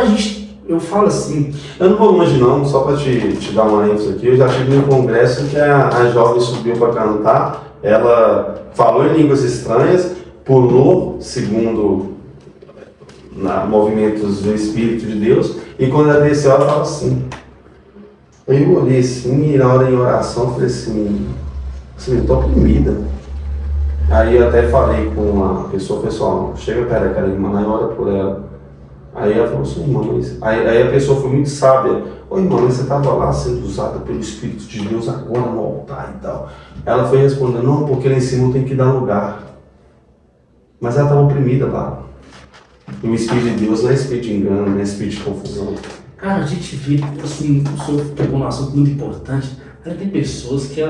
eu falo assim... Eu não vou longe não, só para te dar uma ênfase aqui, eu já tive num congresso que a jovem subiu para cantar, ela falou em línguas estranhas, pulou, segundo movimentos do Espírito de Deus, e quando ela desceu, ela falou assim. Eu olhei assim, e na hora em oração, eu falei assim, estou oprimida. Aí eu até falei com uma pessoa, pessoal, chega perto daquela irmã e ora por ela. Aí ela falou assim, irmã, aí a pessoa foi muito sábia. Ô irmã, você estava lá sendo usada pelo Espírito de Deus agora no altar e tal. Ela foi respondendo, não, porque lá em cima tem que dar lugar. Mas ela estava oprimida lá. E o Espírito de Deus não é Espírito de engano, não é Espírito de confusão. Cara, a gente vê, assim, o senhor tocou num assunto muito importante. Tem pessoas que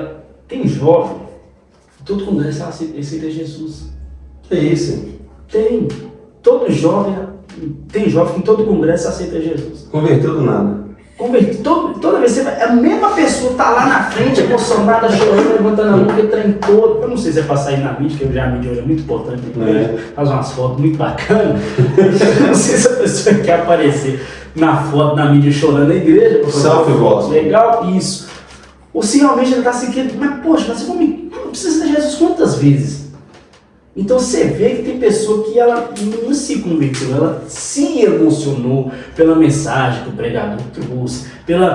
tem jovem, todo congresso ela aceita Jesus. Que isso? Tem. Todo jovem, tem jovem que em todo congresso aceita Jesus. Converteu do nada. Toda vez que você vai, a mesma pessoa tá lá na frente, emocionada, chorando, levantando a mão, que trem todo. Eu não sei se é pra sair na mídia, que a mídia hoje é muito importante, faz umas fotos muito bacanas. Eu não sei se a pessoa quer aparecer na foto, na mídia, chorando na igreja. Selfie gospel. Legal, isso. Ou se realmente ele está se querendo, mas poxa, mas você precisa de Jesus quantas vezes? Então você vê que tem pessoa que ela não se converteu, ela se emocionou pela mensagem que o pregador trouxe,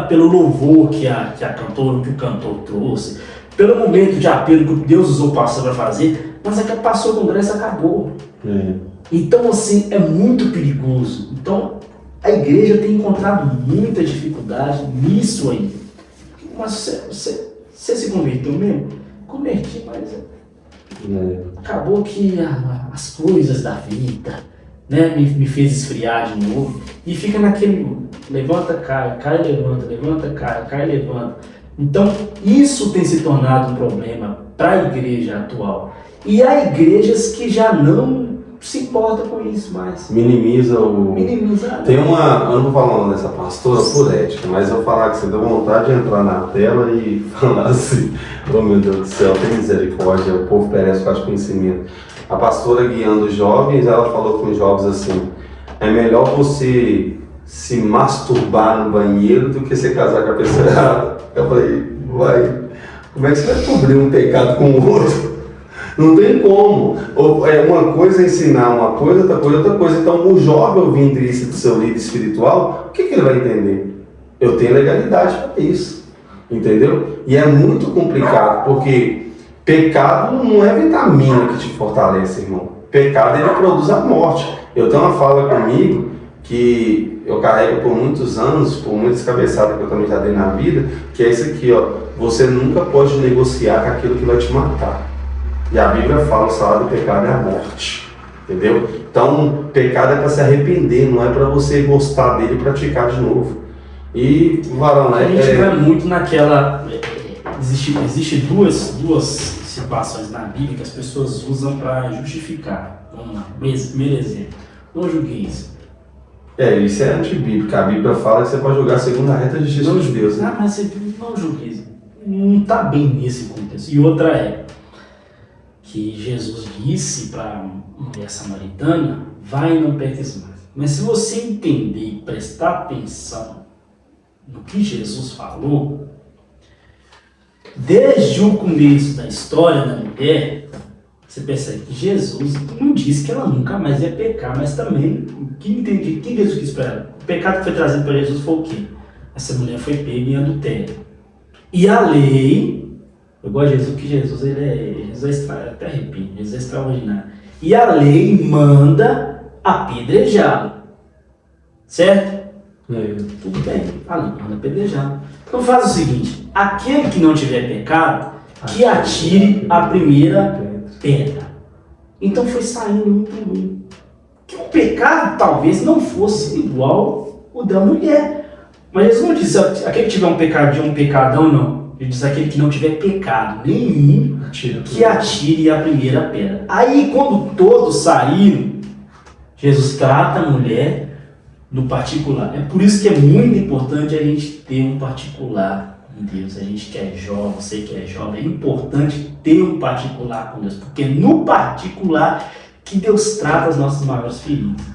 pelo louvor que o cantor trouxe, pelo momento de apelo que Deus usou o pastor para fazer, mas aquela passou o congresso e acabou. Então assim, é muito perigoso. Então a igreja tem encontrado muita dificuldade nisso aí. Mas você se converteu mesmo? Converti, mas acabou que as coisas da vida, né, me fez esfriar de novo. E fica naquele levanta, cai, levanta, levanta, cai, levanta. Então isso tem se tornado um problema para a igreja atual. E há igrejas que já não se importa com isso mais. Minimiza. Tem uma, eu não vou falar o nome dessa pastora por ética, mas eu vou falar que você deu vontade de entrar na tela e falar assim, oh meu Deus do céu, tem misericórdia, o povo perece por conhecimento. A pastora guiando os jovens, ela falou com os jovens assim, é melhor você se masturbar no banheiro do que você casar com a pessoa errada. Eu falei, como é que você vai cobrir um pecado com o outro? Não tem como. Uma coisa é ensinar uma coisa, outra coisa. Então, o jovem ouvindo isso do seu líder espiritual, o que ele vai entender? Eu tenho legalidade para isso. Entendeu? E é muito complicado, porque pecado não é vitamina que te fortalece, irmão. Pecado, ele produz a morte. Eu tenho uma fala comigo que eu carrego por muitos anos, por muitas cabeçadas que eu também já dei na vida, que é isso aqui, ó. Você nunca pode negociar com aquilo que vai te matar. E a Bíblia fala, o salário do pecado é a morte, entendeu? Então, pecado é para se arrepender, não é para você gostar dele e praticar de novo. E, varão, a gente vai muito naquela... Existe duas situações na Bíblia que as pessoas usam para justificar. Vamos lá, primeiro exemplo. Não julgueis. Isso é antibíblico. A Bíblia fala que você pode julgar segundo a reta justiça de Deus. Né? Mas você não julgueis. Não está bem nesse contexto. E outra é que Jesus disse para a mulher samaritana, vai e não peques mais. Mas se você entender e prestar atenção no que Jesus falou, desde o começo da história da mulher, você percebe que Jesus não disse que ela nunca mais ia pecar, mas também, o que Jesus quis para ela? O pecado que foi trazido para Jesus foi o quê? Essa mulher foi pega em adultério. E a lei... Eu gosto de Jesus, porque Jesus é até arrepio, Jesus é extraordinário. E a lei manda apedrejá-lo. Certo? Tudo bem, a lei manda apedrejá-lo. Então faz o seguinte, aquele que não tiver pecado, que atire a primeira pedra. Então foi saindo um por um. Que o pecado talvez não fosse igual o da mulher. Mas Jesus não disse, aquele que tiver um pecadinho, um pecadão, não. Ele diz, aquele que não tiver pecado nenhum, que atire a primeira pedra. Aí quando todos saíram, Jesus trata a mulher no particular. É por isso que é muito importante a gente ter um particular com Deus. A gente que é jovem, você que é jovem, é importante ter um particular com Deus. Porque no particular que Deus trata as nossas maiores feridas.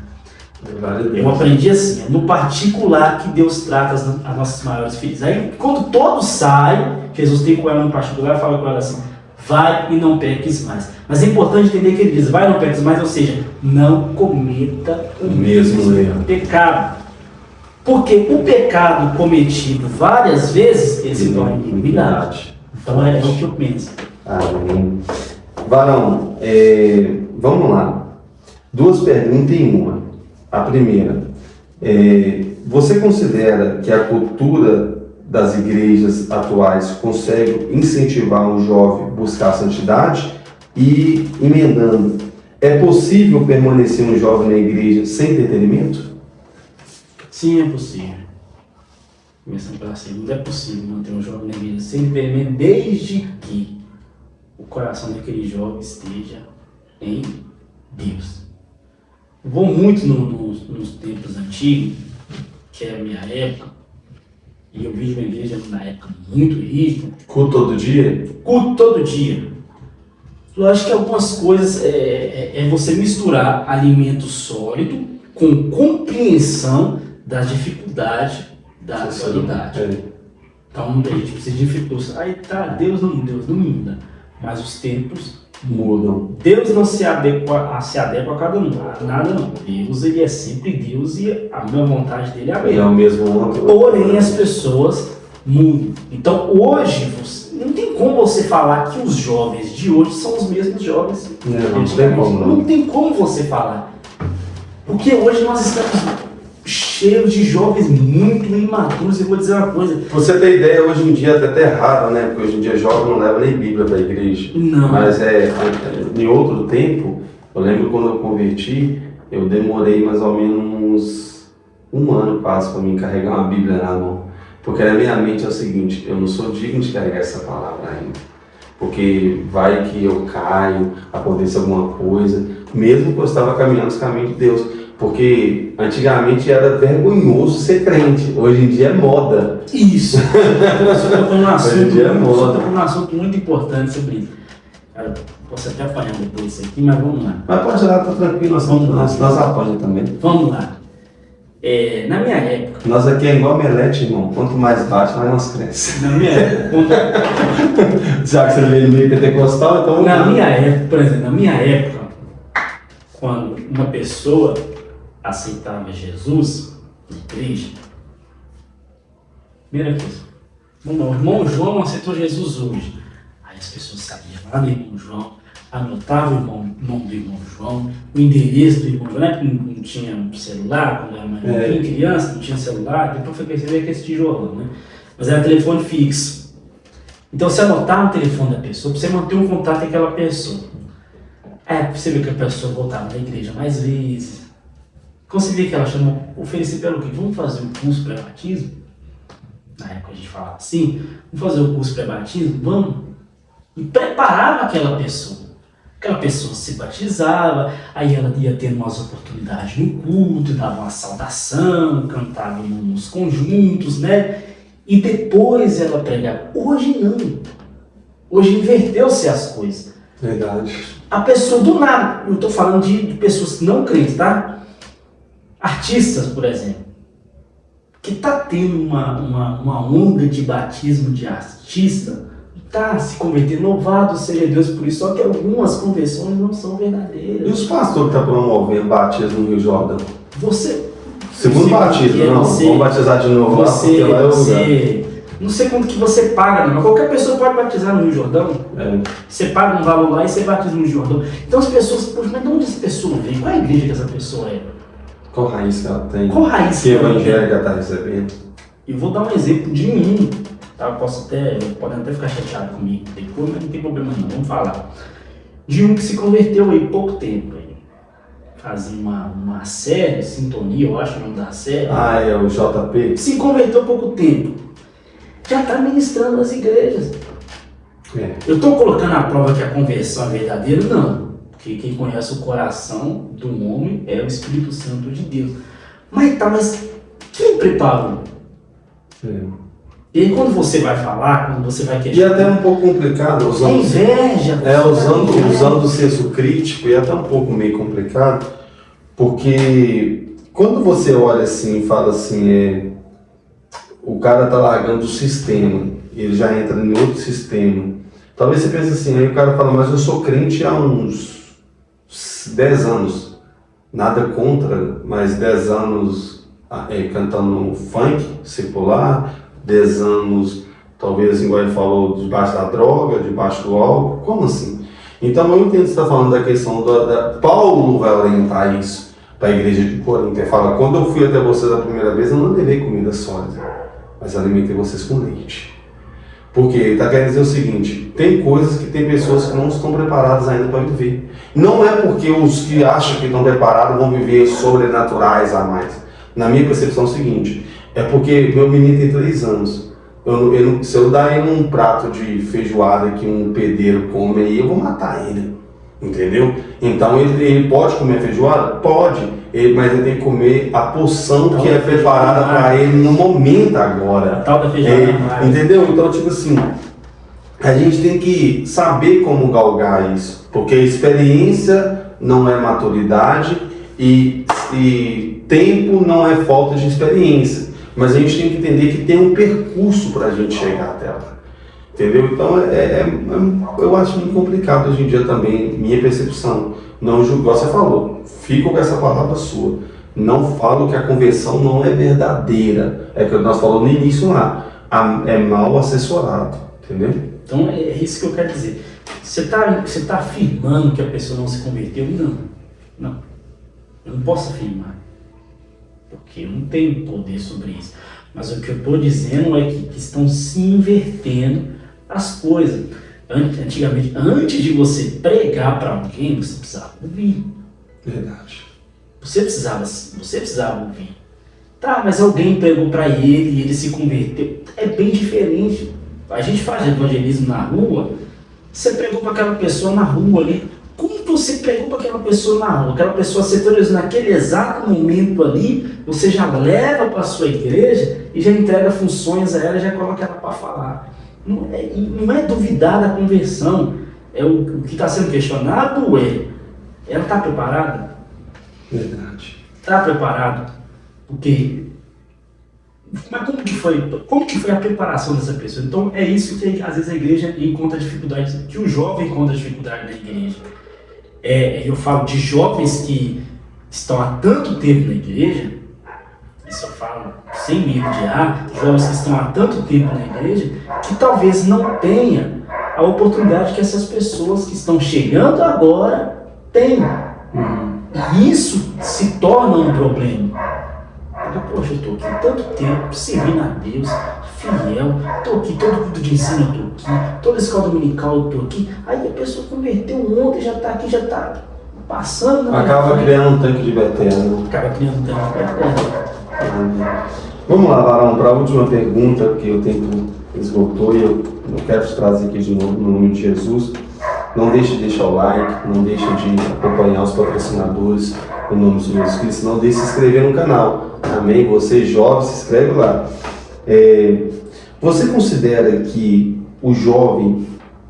Eu aprendi assim, é no particular que Deus trata as nossas maiores feridas. Aí quando todos saem, Jesus tem com ela no particular e fala com ela assim, vai e não peques mais. Mas é importante entender que ele diz, vai e não peques mais, ou seja, não cometa o mesmo pecado. Porque o pecado cometido várias vezes, ele se torna iniquidade. Então é o que eu penso. Amém. Varão, vamos lá. 2 perguntas em uma. A primeira, você considera que a cultura das igrejas atuais consegue incentivar um jovem a buscar a santidade? E, emendando, é possível permanecer um jovem na igreja sem entretenimento? Sim, é possível. Começando pela segunda, é possível manter um jovem na igreja sem entretenimento, desde que o coração daquele jovem esteja em Deus. Eu vou muito nos tempos antigos, que é a minha época, e eu vi uma igreja na época muito rígida. Culto todo dia? Culto todo dia. Eu acho que algumas coisas é você misturar alimento sólido com compreensão das dificuldades da atualidade. Então a gente precisa de dificuldades. Aí tá, Deus não muda, mas os tempos mudam. Deus não se adequa a cada um, nada não. Deus, ele é sempre Deus e a minha vontade dele é a mesma. É o mesmo ontem. Porém, as pessoas mudam. Então, hoje, não tem como você falar que os jovens de hoje são os mesmos jovens. Não tem como, não. Não tem como você falar. Porque hoje nós estamos cheios de jovens muito imaturos. Eu vou dizer uma coisa. Pra você ter ideia, hoje em dia é até errado, né? Porque hoje em dia jovem não leva nem Bíblia para a igreja. Não. Mas em outro tempo, eu lembro quando eu converti, eu demorei mais ou menos um ano quase para me carregar uma Bíblia na mão. Porque na minha mente é o seguinte, eu não sou digno de carregar essa palavra ainda. Porque vai que eu caio, acontece alguma coisa, mesmo que eu estava caminhando os caminhos de Deus. Porque antigamente era vergonhoso ser crente, hoje em dia é moda. Isso! Você tocou num assunto muito importante sobre isso. Cara, posso até apanhar depois disso aqui, mas vamos lá. Mas pode lá, tá tranquilo, nós apanhamos também. Vamos lá. Na minha época... Nós aqui é igual Melete, irmão. Quanto mais bate, mais nós cresce. Na minha época... Já que você veio meio pentecostal, então... Na minha época, quando uma pessoa aceitava Jesus na igreja, primeira coisa, o irmão João aceitou Jesus hoje. Aí as pessoas sabiam lá do irmão João, anotavam o nome do irmão João, o endereço do irmão João, né? Não tinha celular, quando era mais criança, não tinha celular, depois foi perceber que esse tijolão, né? Mas era telefone fixo. Então você anotava o telefone da pessoa, para você manter um contato com aquela pessoa. Pra você ver que a pessoa voltava na igreja mais vezes. Quando você vê que ela chamou, oferecer pelo quê? Vamos fazer um curso pré-batismo? Na época a gente falava assim, vamos fazer um curso pré-batismo? Vamos. E preparava aquela pessoa. Aquela pessoa se batizava, aí ela ia tendo umas oportunidades no culto, dava uma saudação, cantava nos conjuntos, né? E depois ela pregava. Hoje não. Hoje inverteu-se as coisas. Verdade. A pessoa do nada, eu estou falando de pessoas não crentes, tá? Artistas, por exemplo, que está tendo uma onda de batismo de artista, está se convertendo, louvado seja Deus por isso, só que algumas conversões não são verdadeiras. E os pastores que estão promovendo batismo no Rio Jordão? Segundo batismo, não, vamos batizar de novo lá, porque lá é o lugar. Não sei quanto que você paga, não, mas qualquer pessoa pode batizar no Rio Jordão. Você paga um valor lá e você batiza no Rio Jordão. Então as pessoas, poxa, mas de onde essa pessoa vem? Qual é a igreja que essa pessoa é? Qual raiz que ela tem? Qual raiz que evangelho que ela está recebendo? Eu vou dar um exemplo de mim. tá? Podem até ficar chateado comigo depois, mas não tem problema não, vamos falar. De um que se converteu aí pouco tempo, aí. Fazia uma série, Sintonia, eu acho o nome da série. Ah, é o JP? Se converteu há pouco tempo. Já está ministrando nas igrejas. É. Eu estou colocando à prova que a conversão é verdadeira? Não. Porque quem conhece o coração do homem é o Espírito Santo de Deus. Mas quem preparou? É. E aí quando você vai falar, quando você vai E questionar... até um pouco complicado, É inveja. usando o senso crítico, e até um pouco meio complicado, porque quando você olha assim e fala assim, o cara tá largando o sistema, ele já entra em outro sistema. Talvez você pense assim, aí o cara fala, mas eu sou crente há uns 10 anos. Nada contra, mas 10 anos cantando funk secular, 10 anos, talvez, igual ele falou, debaixo da droga, debaixo do álcool. Como assim? Então eu entendo que você está falando da questão Paulo vai orientar isso para a igreja de Corinto. Ele fala, quando eu fui até vocês a primeira vez, eu não levei comida sólida, mas alimentei vocês com leite. Porque ele está querendo dizer o seguinte, tem coisas que tem pessoas que não estão preparadas ainda para viver. Não é porque os que acham que estão preparados vão viver sobrenaturais a mais. Na minha percepção é o seguinte, é porque meu menino tem 3 anos. Se eu dar ele um prato de feijoada que um pedreiro come aí, eu vou matar ele. Entendeu? Então ele pode comer feijoada? Pode. Mas ele tem que comer a porção que é preparada para ele no momento agora. A tal da feijoada. Entendeu? Então, tipo assim, a gente tem que saber como galgar isso. Porque experiência não é maturidade e tempo não é falta de experiência. Mas a gente tem que entender que tem um percurso para a gente chegar até lá. Entendeu? Então, eu acho muito complicado hoje em dia também, minha percepção. Não julgar, você falou, fico com essa palavra sua. Não falo que a conversão não é verdadeira. É que nós falamos no início lá. É mal assessorado. Entendeu? Então, é isso que eu quero dizer. Você tá afirmando que a pessoa não se converteu? Não. Eu não posso afirmar. Porque eu não tenho poder sobre isso. Mas o que eu estou dizendo é que estão se invertendo as coisas. Antigamente, antes de você pregar para alguém, você precisava ouvir. Verdade. Você precisava ouvir. Tá, mas alguém pregou para ele e ele se converteu. É bem diferente. A gente faz evangelismo na rua, você pregou para aquela pessoa na rua ali. Como você pregou para aquela pessoa na rua? Aquela pessoa aceitando naquele exato momento ali, você já leva para a sua igreja e já entrega funções a ela, já coloca ela para falar. Não é duvidar da conversão. O que está sendo questionado ela está preparada? Verdade. Está preparado? Porque... Mas como que foi a preparação dessa pessoa? Então é isso que às vezes a igreja encontra dificuldade, que o jovem encontra dificuldade na igreja. Eu falo de jovens que estão há tanto tempo na igreja, isso eu falo sem medo de jovens que estão há tanto tempo na igreja, que talvez não tenha a oportunidade que essas pessoas que estão chegando agora têm. E isso se torna um problema. Porque, poxa, eu estou aqui tanto tempo, servindo a Deus, fiel, estou aqui, todo culto de ensino eu estou aqui, toda escola dominical eu estou aqui, aí a pessoa converteu ontem, já está aqui, já está passando. Acaba criando um tanque de Betesda. Acaba criando um tanque de Betesda. Vamos lá, Varão, para a última pergunta, porque o tempo esgotou e eu quero te trazer aqui de novo, no nome de Jesus. Não deixe de deixar o like, não deixe de acompanhar os patrocinadores, no nome de Jesus Cristo, não deixe de se inscrever no canal. Amém? Você jovem, se inscreve lá. Você considera que o jovem,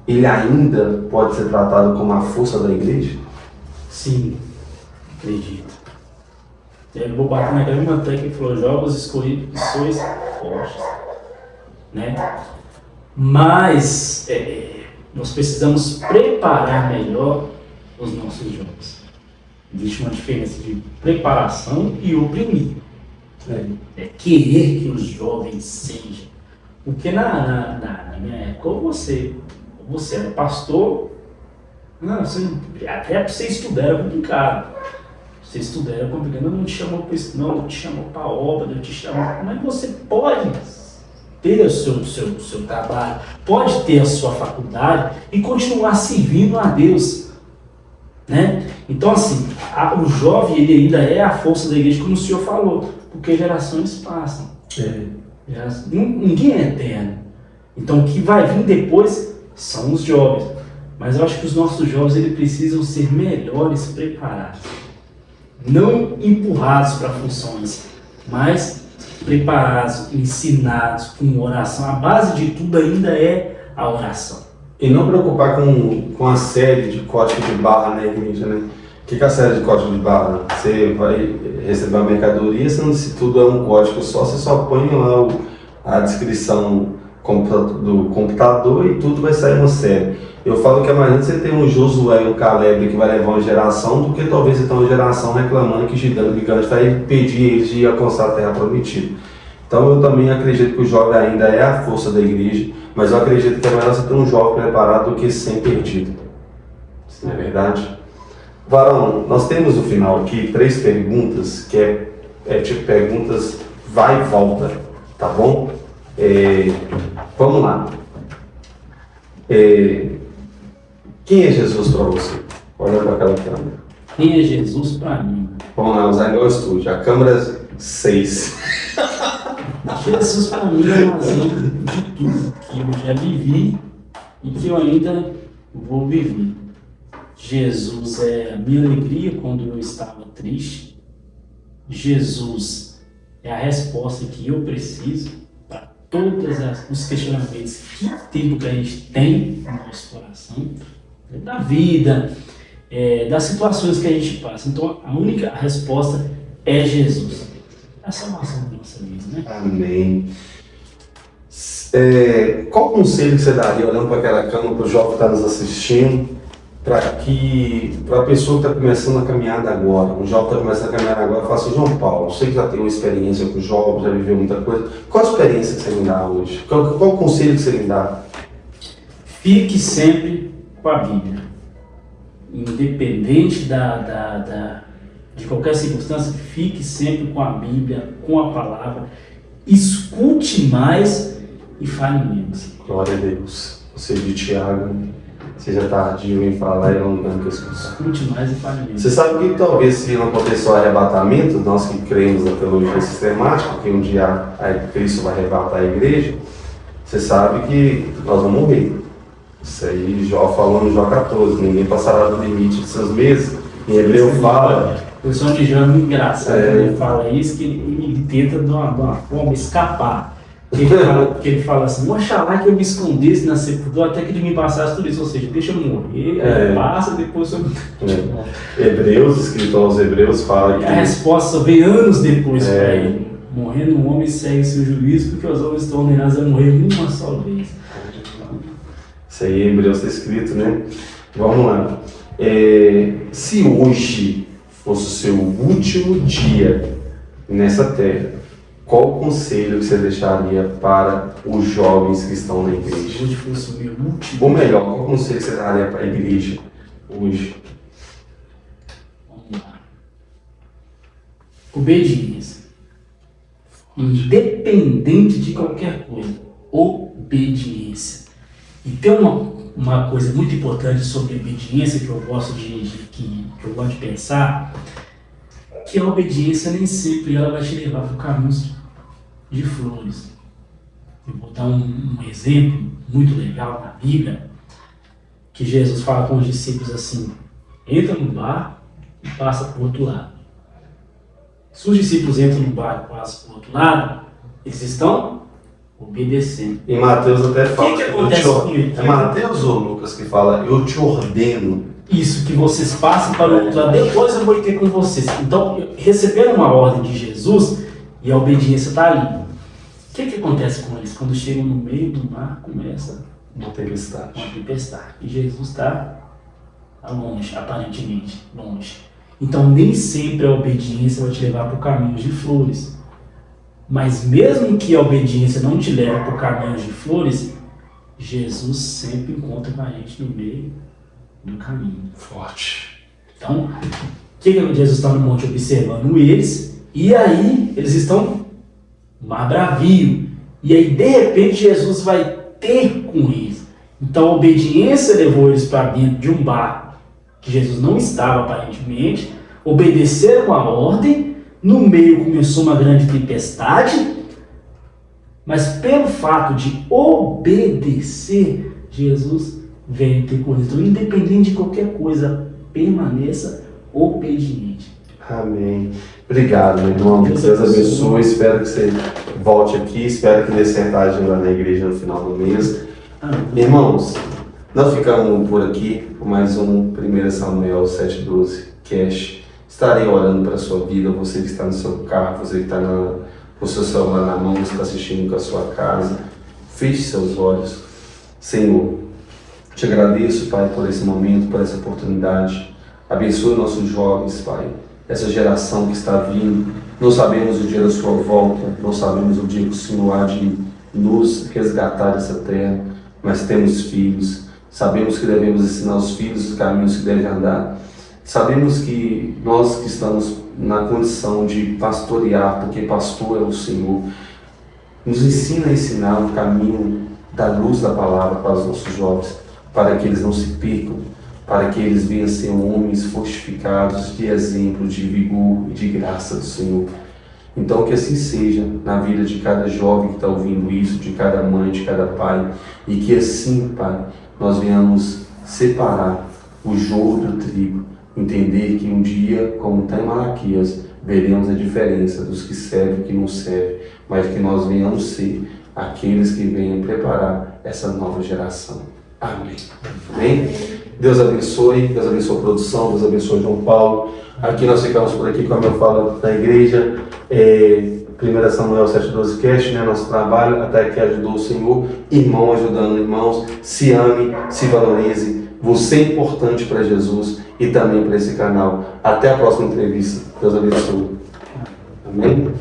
ele ainda pode ser tratado como a força da igreja? Sim, acredito. Eu vou bater na grande tecla que falou, jovens escolhidos, sois fortes. Né? Mas nós precisamos preparar melhor os nossos jovens. Existe uma diferença de preparação e oprimir. É querer que os jovens sejam. Porque na minha época, ou você era pastor, até para você estudar era complicado. Você estudar era complicado, não te chamou para isso, não te chamou para a obra, não te chamou. Como é que você pode ter o seu trabalho, pode ter a sua faculdade e continuar servindo a Deus, né? Então, assim, o jovem ele ainda é a força da igreja, como o senhor falou, porque gerações passam. Ninguém é eterno. Então, o que vai vir depois são os jovens. Mas eu acho que os nossos jovens eles precisam ser melhores preparados. Não empurrados para funções, mas preparados, ensinados com oração. A base de tudo ainda é a oração. E não preocupar com a série de código de barra na igreja, né? O que é a série de código de barra? Você vai receber uma mercadoria, sendo se tudo é um código só, você só põe lá a descrição do computador e tudo vai sair uma série. Eu falo que é mais você ter um Josué e um Caleb que vai levar uma geração do que talvez você tenha uma geração reclamando que gigante vai impedir eles de alcançar a terra prometida. Então eu também acredito que o jovem ainda é a força da igreja, mas eu acredito que é melhor você ter um jovem preparado do que sem perdido. Isso não é verdade? Varão, nós temos no final aqui 3 perguntas, que é tipo perguntas vai e volta, tá bom? Vamos lá. Quem é Jesus para você? Olha para aquela câmera. Quem é Jesus para mim? Vamos lá, usar igual estúdio. A câmera 6. Jesus para mim é um exemplo de tudo que eu já vivi e que eu ainda vou viver. Jesus é a minha alegria quando eu estava triste. Jesus é a resposta que eu preciso para todos os questionamentos que a gente tem no nosso coração, da vida, das situações que a gente passa. Então a única resposta é Jesus. É a salvação da nossa vida, né? Amém. Qual conselho que você daria, olhando para aquela câmera, para o jovem que está nos assistindo, para a pessoa que está começando a caminhada agora, um jovem que está começando a caminhar agora, fala assim: João Paulo, eu sei que já tem uma experiência com jovens, já viveu muita coisa, qual a experiência que você me dá hoje? Qual o conselho que você me dá? Fique sempre com a Bíblia. Independente de qualquer circunstância, fique sempre com a Bíblia, com a palavra, escute mais e fale menos. Glória a Deus. Você de Tiago, você já está tardio em falar e não que escutar. Escute mais e fale menos. Você sabe que talvez se não aconteça o arrebatamento, nós que cremos na teologia sistemática, que um dia Cristo vai arrebatar a igreja, você sabe que nós vamos morrer. Isso aí, Jó falou no Jó 14, ninguém passará do limite de seus meses. Em Hebreu fala. O pessoal de Jó é muito engraçado, ele fala isso, que ele tenta de uma forma escapar. Porque ele fala assim: oxalá que eu me escondesse na sepultura até que de mim passasse tudo isso. Ou seja, deixa eu morrer, passa, depois eu. Hebreus, escrito aos Hebreus, fala que. A resposta veio anos depois para ele: morrendo um homem segue seu juízo, porque os homens estão ordenados a morrer uma só vez. Isso aí em Hebreus está escrito, né? Vamos lá. Se hoje fosse o seu último dia nessa terra, qual o conselho que você deixaria para os jovens que estão na igreja? Se hoje fosse o meu último. Ou melhor, qual o conselho que você daria para a igreja hoje? Vamos lá. Obediência. Independente de qualquer coisa. Obediência. E tem uma coisa muito importante sobre obediência que eu gosto que eu gosto de pensar, que a obediência nem sempre ela vai te levar para o caminho de flores. Eu vou dar um exemplo muito legal na Bíblia, que Jesus fala com os discípulos assim: entra no barco e passa para o outro lado. Se os discípulos entram no barco e passam para o outro lado, eles estão obedecendo. Em Mateus até fala. O que acontece comigo? É Mateus ou Lucas que fala: eu te ordeno. Isso, que vocês passem para o outro lado, depois eu vou ter com vocês. Então, receberam uma ordem de Jesus e a obediência está ali. O que acontece com eles? Quando chegam no meio do mar, começa Uma tempestade. uma tempestade. E Jesus está longe, aparentemente longe. Então, nem sempre a obediência vai te levar para o caminho de flores. Mas mesmo que a obediência não te leve para o caminho de flores, Jesus sempre encontra com a gente no meio do caminho. Forte. Então, o que Jesus está no monte observando eles, e aí eles estão mar bravio. E aí, de repente, Jesus vai ter com eles. Então, a obediência levou eles para dentro de um barco, que Jesus não estava aparentemente, obedeceram a ordem, no meio começou uma grande tempestade, mas pelo fato de obedecer, Jesus veio ter com eles. Então, independente de qualquer coisa, permaneça obediente. Amém. Obrigado, meu irmão. Deus abençoe. Espero que você volte aqui. Espero que dê certa agenda na igreja no final do mês. Irmãos, nós ficamos por aqui com mais um 1 Samuel 7:12 Cash. Estarei orando para a sua vida. Você que está no seu carro, você que está com o seu celular na mão, você está assistindo com a sua casa. Feche seus olhos. Senhor, te agradeço, Pai, por esse momento, por essa oportunidade. Abençoe nossos jovens, Pai. Essa geração que está vindo, não sabemos o dia da sua volta, não sabemos o dia que o Senhor há de nos resgatar dessa terra, mas temos filhos, sabemos que devemos ensinar os filhos os caminhos que devem andar, sabemos que nós que estamos na condição de pastorear, porque pastor é o Senhor, nos ensina a ensinar o caminho da luz da palavra para os nossos jovens, para que eles não se percam, para que eles venham a ser homens fortificados de exemplo, de vigor e de graça do Senhor. Então que assim seja na vida de cada jovem que está ouvindo isso, de cada mãe, de cada pai, e que assim, Pai, nós venhamos separar o joio do trigo, entender que um dia, como está em Malaquias, veremos a diferença dos que servem e que não servem, mas que nós venhamos ser aqueles que venham preparar essa nova geração. Amém. Amém? Deus abençoe a produção, Deus abençoe João Paulo. Aqui nós ficamos por aqui, como eu falo na igreja, 1 Samuel 7:12 Cash, né? Nosso trabalho até que ajudou o Senhor, irmão ajudando irmãos, se ame, se valorize, você é importante para Jesus e também para esse canal. Até a próxima entrevista. Deus abençoe. Amém?